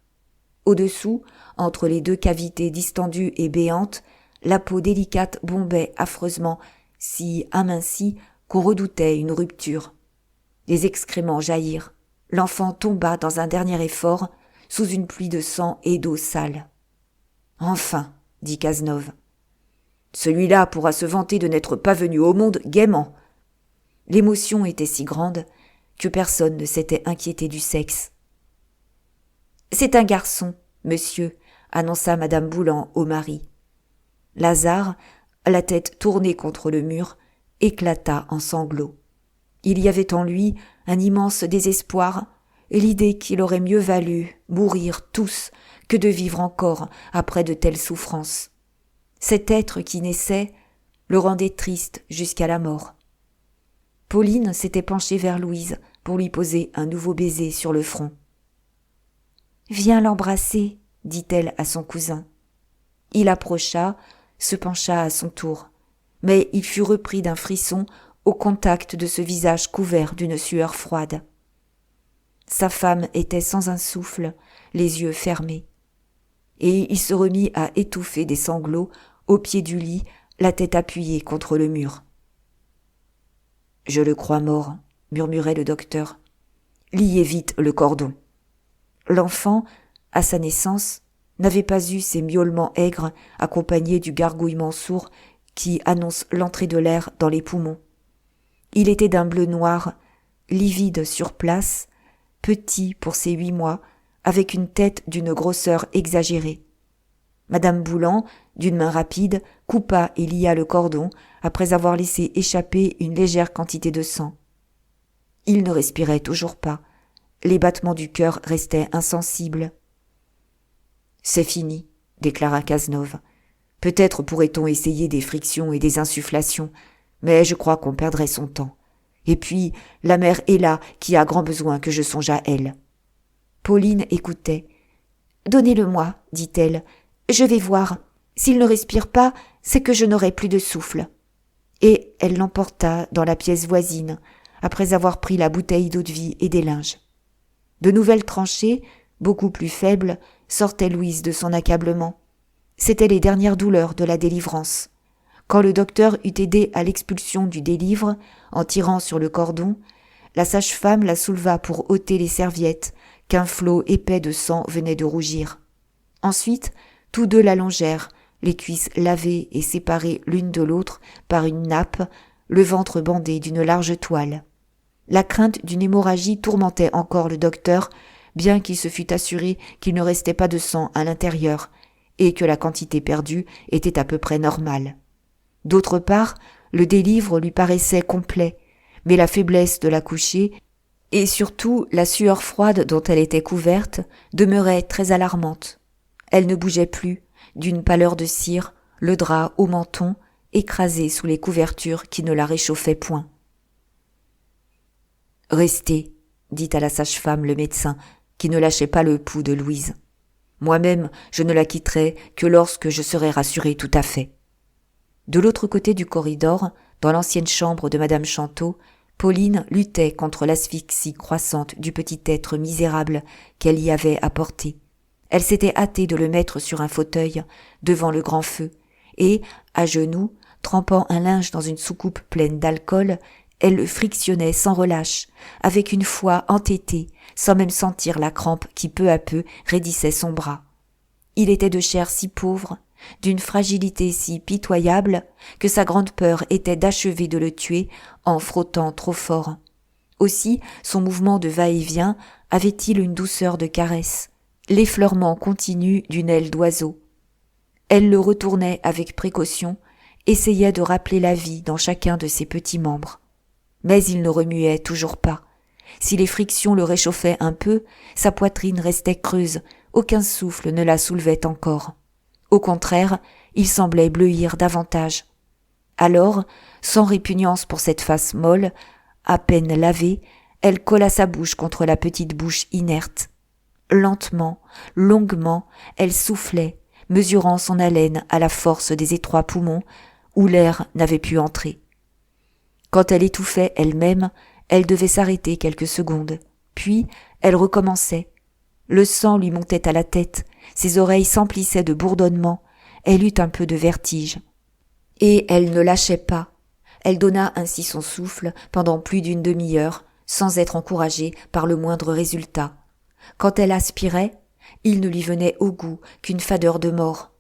Au-dessous, entre les deux cavités distendues et béantes, la peau délicate bombait affreusement, si amincie qu'on redoutait une rupture. Les excréments jaillirent. L'enfant tomba dans un dernier effort, sous une pluie de sang et d'eau sale. « Enfin !» dit Cazenove. « Celui-là pourra se vanter de n'être pas venu au monde gaiement. » L'émotion était si grande que personne ne s'était inquiété du sexe. « C'est un garçon, monsieur », annonça madame Boulan au mari. Lazare, la tête tournée contre le mur, éclata en sanglots. Il y avait en lui un immense désespoir et l'idée qu'il aurait mieux valu mourir tous que de vivre encore après de telles souffrances. Cet être qui naissait le rendait triste jusqu'à la mort. Pauline s'était penchée vers Louise pour lui poser un nouveau baiser sur le front. « Viens l'embrasser » dit-elle à son cousin. Il approcha, se pencha à son tour, mais il fut repris d'un frisson au contact de ce visage couvert d'une sueur froide. Sa femme était sans un souffle, les yeux fermés. Et il se remit à étouffer des sanglots au pied du lit, la tête appuyée contre le mur. « Je le crois mort », murmurait le docteur. « Liez vite le cordon. » L'enfant, à sa naissance, n'avait pas eu ces miaulements aigres accompagnés du gargouillement sourd qui annonce l'entrée de l'air dans les poumons. Il était d'un bleu noir, livide sur place, petit pour ses 8 mois, avec une tête d'une grosseur exagérée. Madame Boulan, d'une main rapide, coupa et lia le cordon après avoir laissé échapper une légère quantité de sang. Il ne respirait toujours pas. Les battements du cœur restaient insensibles. « C'est fini », déclara Cazenove. « Peut-être pourrait-on essayer des frictions et des insufflations, mais je crois qu'on perdrait son temps. Et puis, la mère est là, qui a grand besoin que je songe à elle. » Pauline écoutait. « Donnez-le-moi, dit-elle. Je vais voir. S'il ne respire pas, c'est que je n'aurai plus de souffle. » Et elle l'emporta dans la pièce voisine, après avoir pris la bouteille d'eau-de-vie et des linges. De nouvelles tranchées, beaucoup plus faibles, sortait Louise de son accablement. C'étaient les dernières douleurs de la délivrance. Quand le docteur eut aidé à l'expulsion du délivre, en tirant sur le cordon, la sage-femme la souleva pour ôter les serviettes, qu'un flot épais de sang venait de rougir. Ensuite, tous deux l'allongèrent, les cuisses lavées et séparées l'une de l'autre par une nappe, le ventre bandé d'une large toile. La crainte d'une hémorragie tourmentait encore le docteur, bien qu'il se fût assuré qu'il ne restait pas de sang à l'intérieur, et que la quantité perdue était à peu près normale. D'autre part, le délivre lui paraissait complet, mais la faiblesse de la couchée, et surtout la sueur froide dont elle était couverte, demeurait très alarmante. Elle ne bougeait plus, d'une pâleur de cire, le drap au menton, écrasé sous les couvertures qui ne la réchauffaient point. « Restez, » dit à la sage-femme le médecin, qui ne lâchait pas le pouls de Louise. « Moi-même, je ne la quitterai que lorsque je serai rassuré tout à fait. » De l'autre côté du corridor, dans l'ancienne chambre de madame Chanteau, Pauline luttait contre l'asphyxie croissante du petit être misérable qu'elle y avait apporté. Elle s'était hâtée de le mettre sur un fauteuil, devant le grand feu, et, à genoux, trempant un linge dans une soucoupe pleine d'alcool, elle le frictionnait sans relâche, avec une foi entêtée, sans même sentir la crampe qui peu à peu raidissait son bras. Il était de chair si pauvre, d'une fragilité si pitoyable, que sa grande peur était d'achever de le tuer en frottant trop fort. Aussi, son mouvement de va-et-vient avait-il une douceur de caresse, l'effleurement continu d'une aile d'oiseau. Elle le retournait avec précaution, essayait de rappeler la vie dans chacun de ses petits membres. Mais il ne remuait toujours pas. Si les frictions le réchauffaient un peu, sa poitrine restait creuse, aucun souffle ne la soulevait encore. Au contraire, il semblait bleuir davantage. Alors, sans répugnance pour cette face molle, à peine lavée, elle colla sa bouche contre la petite bouche inerte. Lentement, longuement, elle soufflait, mesurant son haleine à la force des étroits poumons, où l'air n'avait pu entrer. Quand elle étouffait elle-même, elle devait s'arrêter quelques secondes, puis elle recommençait. Le sang lui montait à la tête, ses oreilles s'emplissaient de bourdonnements, elle eut un peu de vertige. Et elle ne lâchait pas. Elle donna ainsi son souffle pendant plus d'une demi-heure, sans être encouragée par le moindre résultat. Quand elle aspirait, il ne lui venait au goût qu'une fadeur de mort.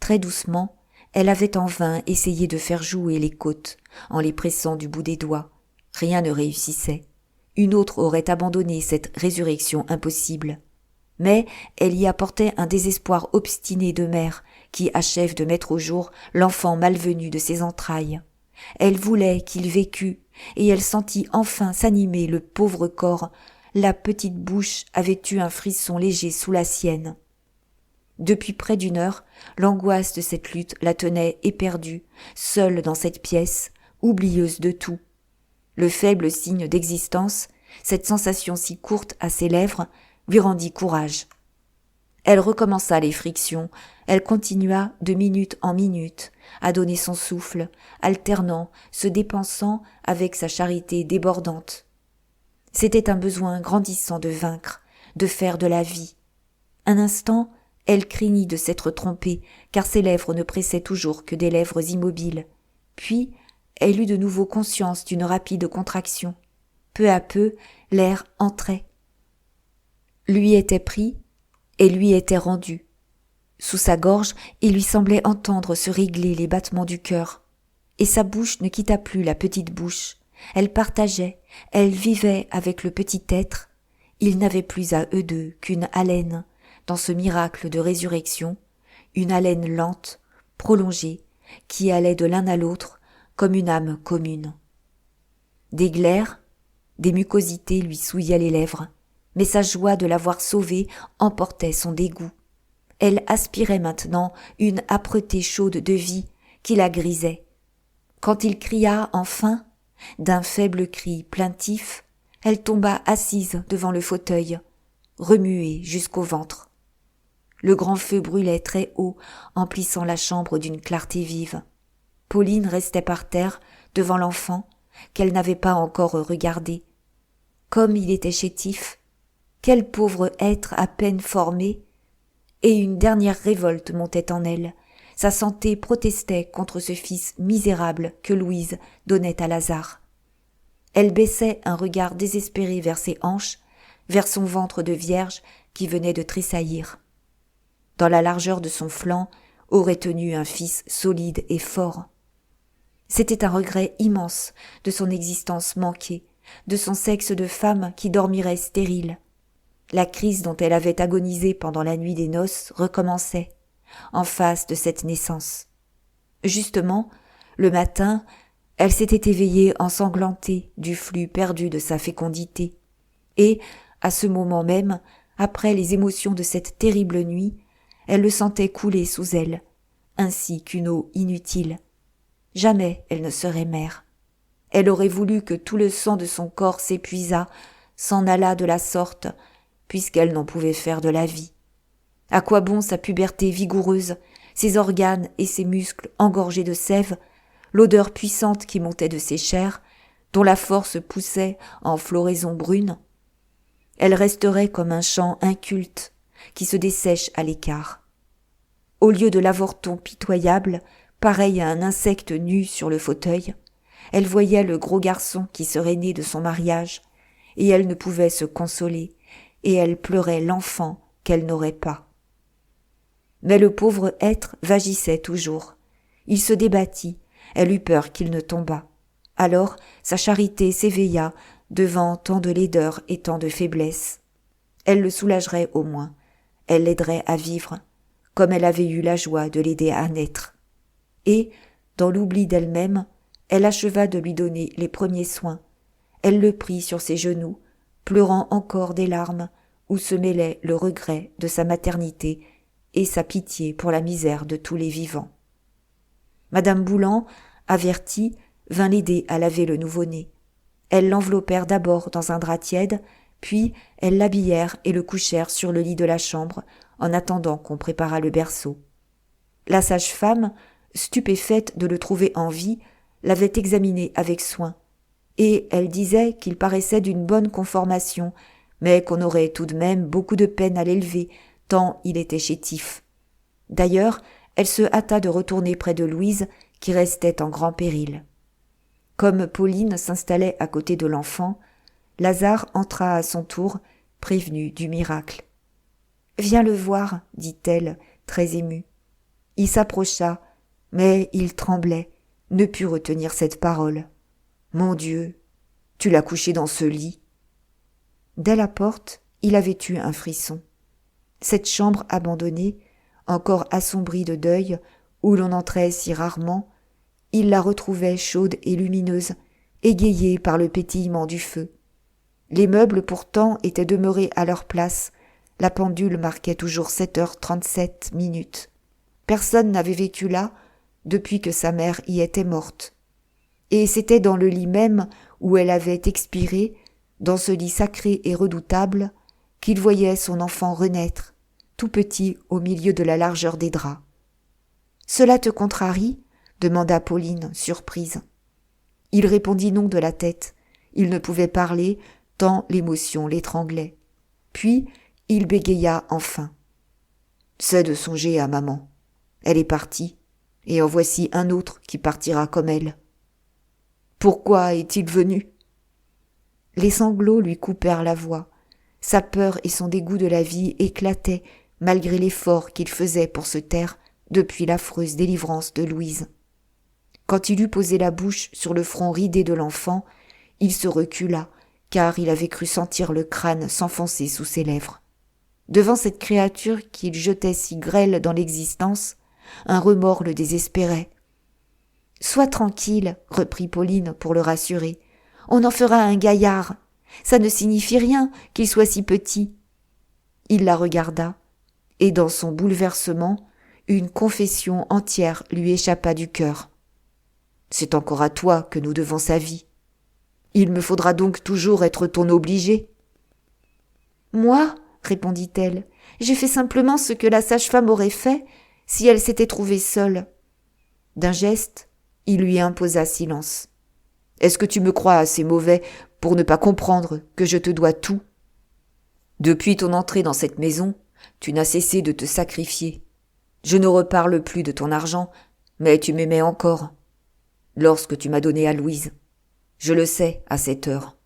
Très doucement, elle avait en vain essayé de faire jouer les côtes, en les pressant du bout des doigts. Rien ne réussissait. Une autre aurait abandonné cette résurrection impossible. Mais elle y apportait un désespoir obstiné de mère qui achève de mettre au jour l'enfant malvenu de ses entrailles. Elle voulait qu'il vécût, et elle sentit enfin s'animer le pauvre corps. La petite bouche avait eu un frisson léger sous la sienne. Depuis près d'une heure, l'angoisse de cette lutte la tenait éperdue, seule dans cette pièce, oublieuse de tout. Le faible signe d'existence, cette sensation si courte à ses lèvres, lui rendit courage. Elle recommença les frictions, elle continua de minute en minute à donner son souffle, alternant, se dépensant avec sa charité débordante. C'était un besoin grandissant de vaincre, de faire de la vie. Un instant, elle craignit de s'être trompée, car ses lèvres ne pressaient toujours que des lèvres immobiles. Puis, elle eut de nouveau conscience d'une rapide contraction. Peu à peu, l'air entrait. Lui était pris et lui était rendu. Sous sa gorge, il lui semblait entendre se régler les battements du cœur. Et sa bouche ne quitta plus la petite bouche. Elle partageait, elle vivait avec le petit être. Ils n'avaient plus à eux deux qu'une haleine, dans ce miracle de résurrection, une haleine lente, prolongée, qui allait de l'un à l'autre comme une âme commune. Des glaires, des mucosités lui souillaient les lèvres, mais sa joie de l'avoir sauvé emportait son dégoût. Elle aspirait maintenant une âpreté chaude de vie qui la grisait. Quand il cria enfin, d'un faible cri plaintif, elle tomba assise devant le fauteuil, remuée jusqu'au ventre. Le grand feu brûlait très haut, emplissant la chambre d'une clarté vive. Pauline restait par terre, devant l'enfant, qu'elle n'avait pas encore regardé. Comme il était chétif, quel pauvre être à peine formé! Et une dernière révolte montait en elle. Sa santé protestait contre ce fils misérable que Louise donnait à Lazare. Elle baissait un regard désespéré vers ses hanches, vers son ventre de vierge qui venait de tressaillir. Dans la largeur de son flanc aurait tenu un fils solide et fort. C'était un regret immense de son existence manquée, de son sexe de femme qui dormirait stérile. La crise dont elle avait agonisé pendant la nuit des noces recommençait, en face de cette naissance. Justement, le matin, elle s'était éveillée ensanglantée du flux perdu de sa fécondité. Et, à ce moment même, après les émotions de cette terrible nuit, elle le sentait couler sous elle, ainsi qu'une eau inutile. Jamais elle ne serait mère. Elle aurait voulu que tout le sang de son corps s'épuisât, s'en allât de la sorte, puisqu'elle n'en pouvait faire de la vie. À quoi bon sa puberté vigoureuse, ses organes et ses muscles engorgés de sève, l'odeur puissante qui montait de ses chairs, dont la force poussait en floraison brune? Elle resterait comme un champ inculte qui se dessèche à l'écart. Au lieu de l'avorton pitoyable, pareil à un insecte nu sur le fauteuil, elle voyait le gros garçon qui serait né de son mariage, et elle ne pouvait se consoler, et elle pleurait l'enfant qu'elle n'aurait pas. Mais le pauvre être vagissait toujours. Il se débattit, elle eut peur qu'il ne tombât. Alors sa charité s'éveilla devant tant de laideur et tant de faiblesse. Elle le soulagerait au moins, elle l'aiderait à vivre, comme elle avait eu la joie de l'aider à naître. Et, dans l'oubli d'elle-même, elle acheva de lui donner les premiers soins. Elle le prit sur ses genoux, pleurant encore des larmes où se mêlait le regret de sa maternité et sa pitié pour la misère de tous les vivants. Madame Boulan, avertie, vint l'aider à laver le nouveau-né. Elles l'enveloppèrent d'abord dans un drap tiède, puis elles l'habillèrent et le couchèrent sur le lit de la chambre, en attendant qu'on préparât le berceau. La sage-femme, stupéfaite de le trouver en vie, l'avait examiné avec soin, et elle disait qu'il paraissait d'une bonne conformation, mais qu'on aurait tout de même beaucoup de peine à l'élever, tant il était chétif. D'ailleurs, elle se hâta de retourner près de Louise, qui restait en grand péril. Comme Pauline s'installait à côté de l'enfant, Lazare entra à son tour, prévenu du miracle. « Viens le voir, dit-elle, très émue. Il s'approcha, mais il tremblait, ne put retenir cette parole. « Mon Dieu, tu l'as couché dans ce lit !» Dès la porte, il avait eu un frisson. Cette chambre abandonnée, encore assombrie de deuil, où l'on entrait si rarement, il la retrouvait chaude et lumineuse, égayée par le pétillement du feu. Les meubles pourtant étaient demeurés à leur place, la pendule marquait toujours 7h37. Personne n'avait vécu là depuis que sa mère y était morte. Et c'était dans le lit même où elle avait expiré, dans ce lit sacré et redoutable, qu'il voyait son enfant renaître, tout petit au milieu de la largeur des draps. « Cela te contrarie ?» demanda Pauline, surprise. Il répondit non de la tête. Il ne pouvait parler, tant l'émotion l'étranglait. Puis, il bégaya enfin. « C'est de songer à maman. Elle est partie, et en voici un autre qui partira comme elle. »« Pourquoi est-il venu ?» Les sanglots lui coupèrent la voix. Sa peur et son dégoût de la vie éclataient, malgré l'effort qu'il faisait pour se taire depuis l'affreuse délivrance de Louise. Quand il eut posé la bouche sur le front ridé de l'enfant, il se recula, car il avait cru sentir le crâne s'enfoncer sous ses lèvres. Devant cette créature qu'il jetait si grêle dans l'existence, un remords le désespérait. « Sois tranquille, reprit Pauline pour le rassurer. On en fera un gaillard. Ça ne signifie rien qu'il soit si petit. » Il la regarda, et dans son bouleversement, une confession entière lui échappa du cœur. « C'est encore à toi que nous devons sa vie. Il me faudra donc toujours être ton obligé. »« Moi, répondit-elle, j'ai fait simplement ce que la sage-femme aurait fait si elle s'était trouvée seule. » D'un geste, il lui imposa silence. « Est-ce que tu me crois assez mauvais pour ne pas comprendre que je te dois tout ? Depuis ton entrée dans cette maison, tu n'as cessé de te sacrifier. Je ne reparle plus de ton argent, mais tu m'aimais encore. Lorsque tu m'as donné à Louise, je le sais à cette heure.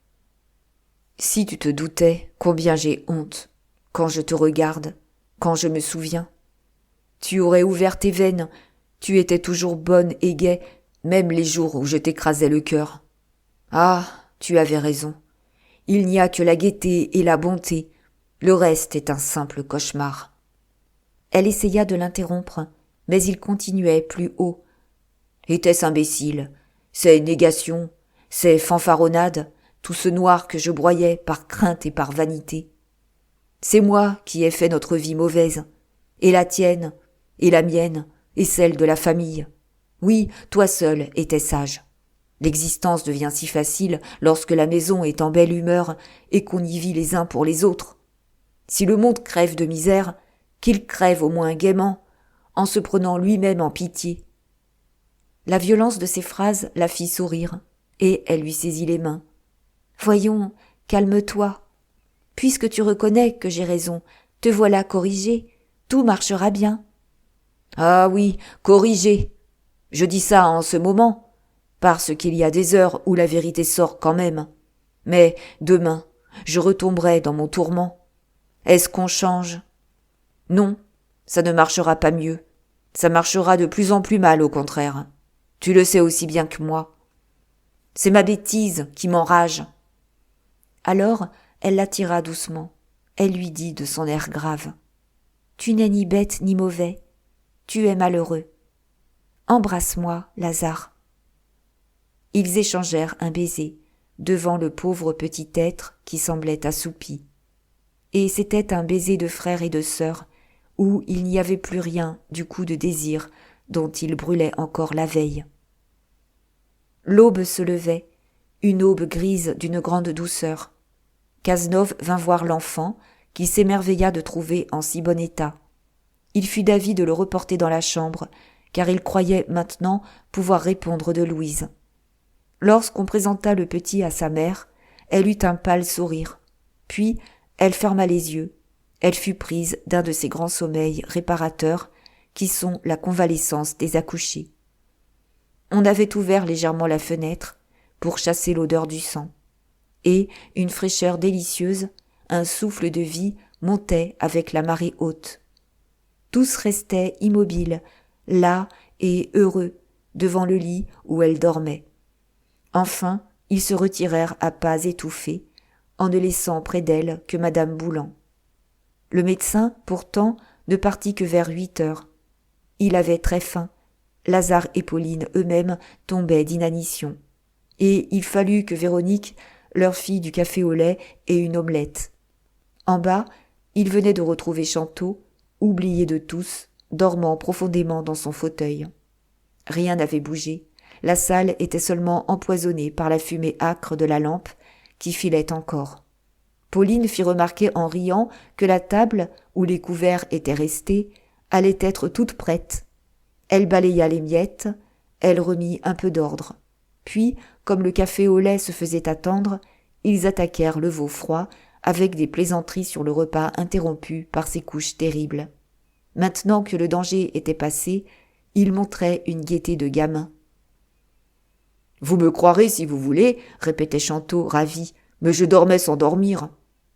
Si tu te doutais combien j'ai honte, quand je te regarde, quand je me souviens. Tu aurais ouvert tes veines, tu étais toujours bonne et gaie, même les jours où je t'écrasais le cœur. Ah, tu avais raison. Il n'y a que la gaieté et la bonté. Le reste est un simple cauchemar. » Elle essaya de l'interrompre, mais il continuait plus haut. « Était-ce imbécile? Ces négations, ces fanfaronnades, tout ce noir que je broyais par crainte et par vanité. C'est moi qui ai fait notre vie mauvaise, et la tienne, et la mienne, et celle de la famille. Oui, toi seul étais sage. L'existence devient si facile lorsque la maison est en belle humeur et qu'on y vit les uns pour les autres. Si le monde crève de misère, qu'il crève au moins gaiement, en se prenant lui-même en pitié. » La violence de ces phrases la fit sourire, et elle lui saisit les mains. « Voyons, calme-toi. Puisque tu reconnais que j'ai raison, te voilà corrigé, tout marchera bien. »« Ah oui, corrigé. Je dis ça en ce moment, parce qu'il y a des heures où la vérité sort quand même. Mais demain, je retomberai dans mon tourment. Est-ce qu'on change ? Non, ça ne marchera pas mieux. Ça marchera de plus en plus mal, au contraire. Tu le sais aussi bien que moi. C'est ma bêtise qui m'enrage. » Alors, elle l'attira doucement. Elle lui dit de son air grave. « Tu n'es ni bête ni mauvais. Tu es malheureux. Embrasse-moi, Lazare. » Ils échangèrent un baiser devant le pauvre petit être qui semblait assoupi. Et c'était un baiser de frère et de sœur où il n'y avait plus rien du coup de désir dont il brûlait encore la veille. L'aube se levait, une aube grise d'une grande douceur. Cazenove vint voir l'enfant, qui s'émerveilla de trouver en si bon état. Il fut d'avis de le reporter dans la chambre, car il croyait maintenant pouvoir répondre de Louise. Lorsqu'on présenta le petit à sa mère, elle eut un pâle sourire. Puis, elle ferma les yeux. Elle fut prise d'un de ces grands sommeils réparateurs qui sont la convalescence des accouchés. On avait ouvert légèrement la fenêtre pour chasser l'odeur du sang. et une fraîcheur délicieuse, un souffle de vie montait avec la marée haute. Tous restaient immobiles, là et heureux, devant le lit où elle dormait. Enfin, ils se retirèrent à pas étouffés, en ne laissant près d'elle que madame Boulan. Le médecin, pourtant, ne partit que vers 8 heures. Il avait très faim. Lazare et Pauline eux-mêmes tombaient d'inanition. Et il fallut que Véronique leur fît du café au lait et une omelette. En bas, il venait de retrouver Chantot, oublié de tous, dormant profondément dans son fauteuil. Rien n'avait bougé. La salle était seulement empoisonnée par la fumée âcre de la lampe qui filait encore. Pauline fit remarquer en riant que la table, où les couverts étaient restés, allait être toute prête. Elle balaya les miettes, elle remit un peu d'ordre. Puis, comme le café au lait se faisait attendre, ils attaquèrent le veau froid avec des plaisanteries sur le repas interrompu par ces couches terribles. Maintenant que le danger était passé, ils montraient une gaieté de gamins. « Vous me croirez si vous voulez, répétait Chantot, ravi, mais je dormais sans dormir.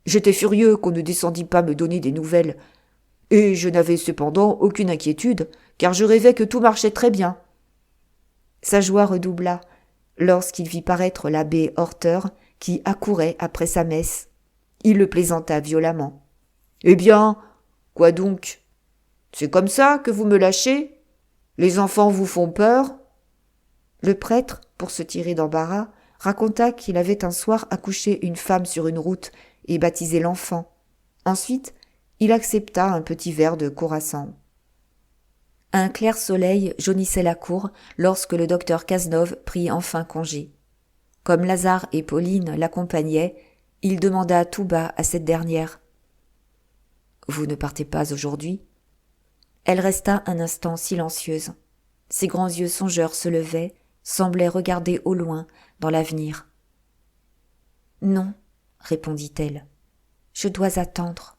J'étais furieux qu'on ne descendît pas me donner des nouvelles. Et je n'avais cependant aucune inquiétude, car je rêvais que tout marchait très bien. » Sa joie redoubla lorsqu'il vit paraître l'abbé Horter qui accourait après sa messe. Il le plaisanta violemment. « Eh bien, quoi donc ? C'est comme ça que vous me lâchez ? Les enfants vous font peur ?» Le prêtre, pour se tirer d'embarras, raconta qu'il avait un soir accouché une femme sur une route et baptisé l'enfant. Ensuite, il accepta un petit verre de Khorassan. Un clair soleil jaunissait la cour lorsque le docteur Cazenove prit enfin congé. Comme Lazare et Pauline l'accompagnaient, il demanda tout bas à cette dernière. « Vous ne partez pas aujourd'hui ?» Elle resta un instant silencieuse. Ses grands yeux songeurs se levaient, semblaient regarder au loin, dans l'avenir. « Non, répondit-elle, je dois attendre. »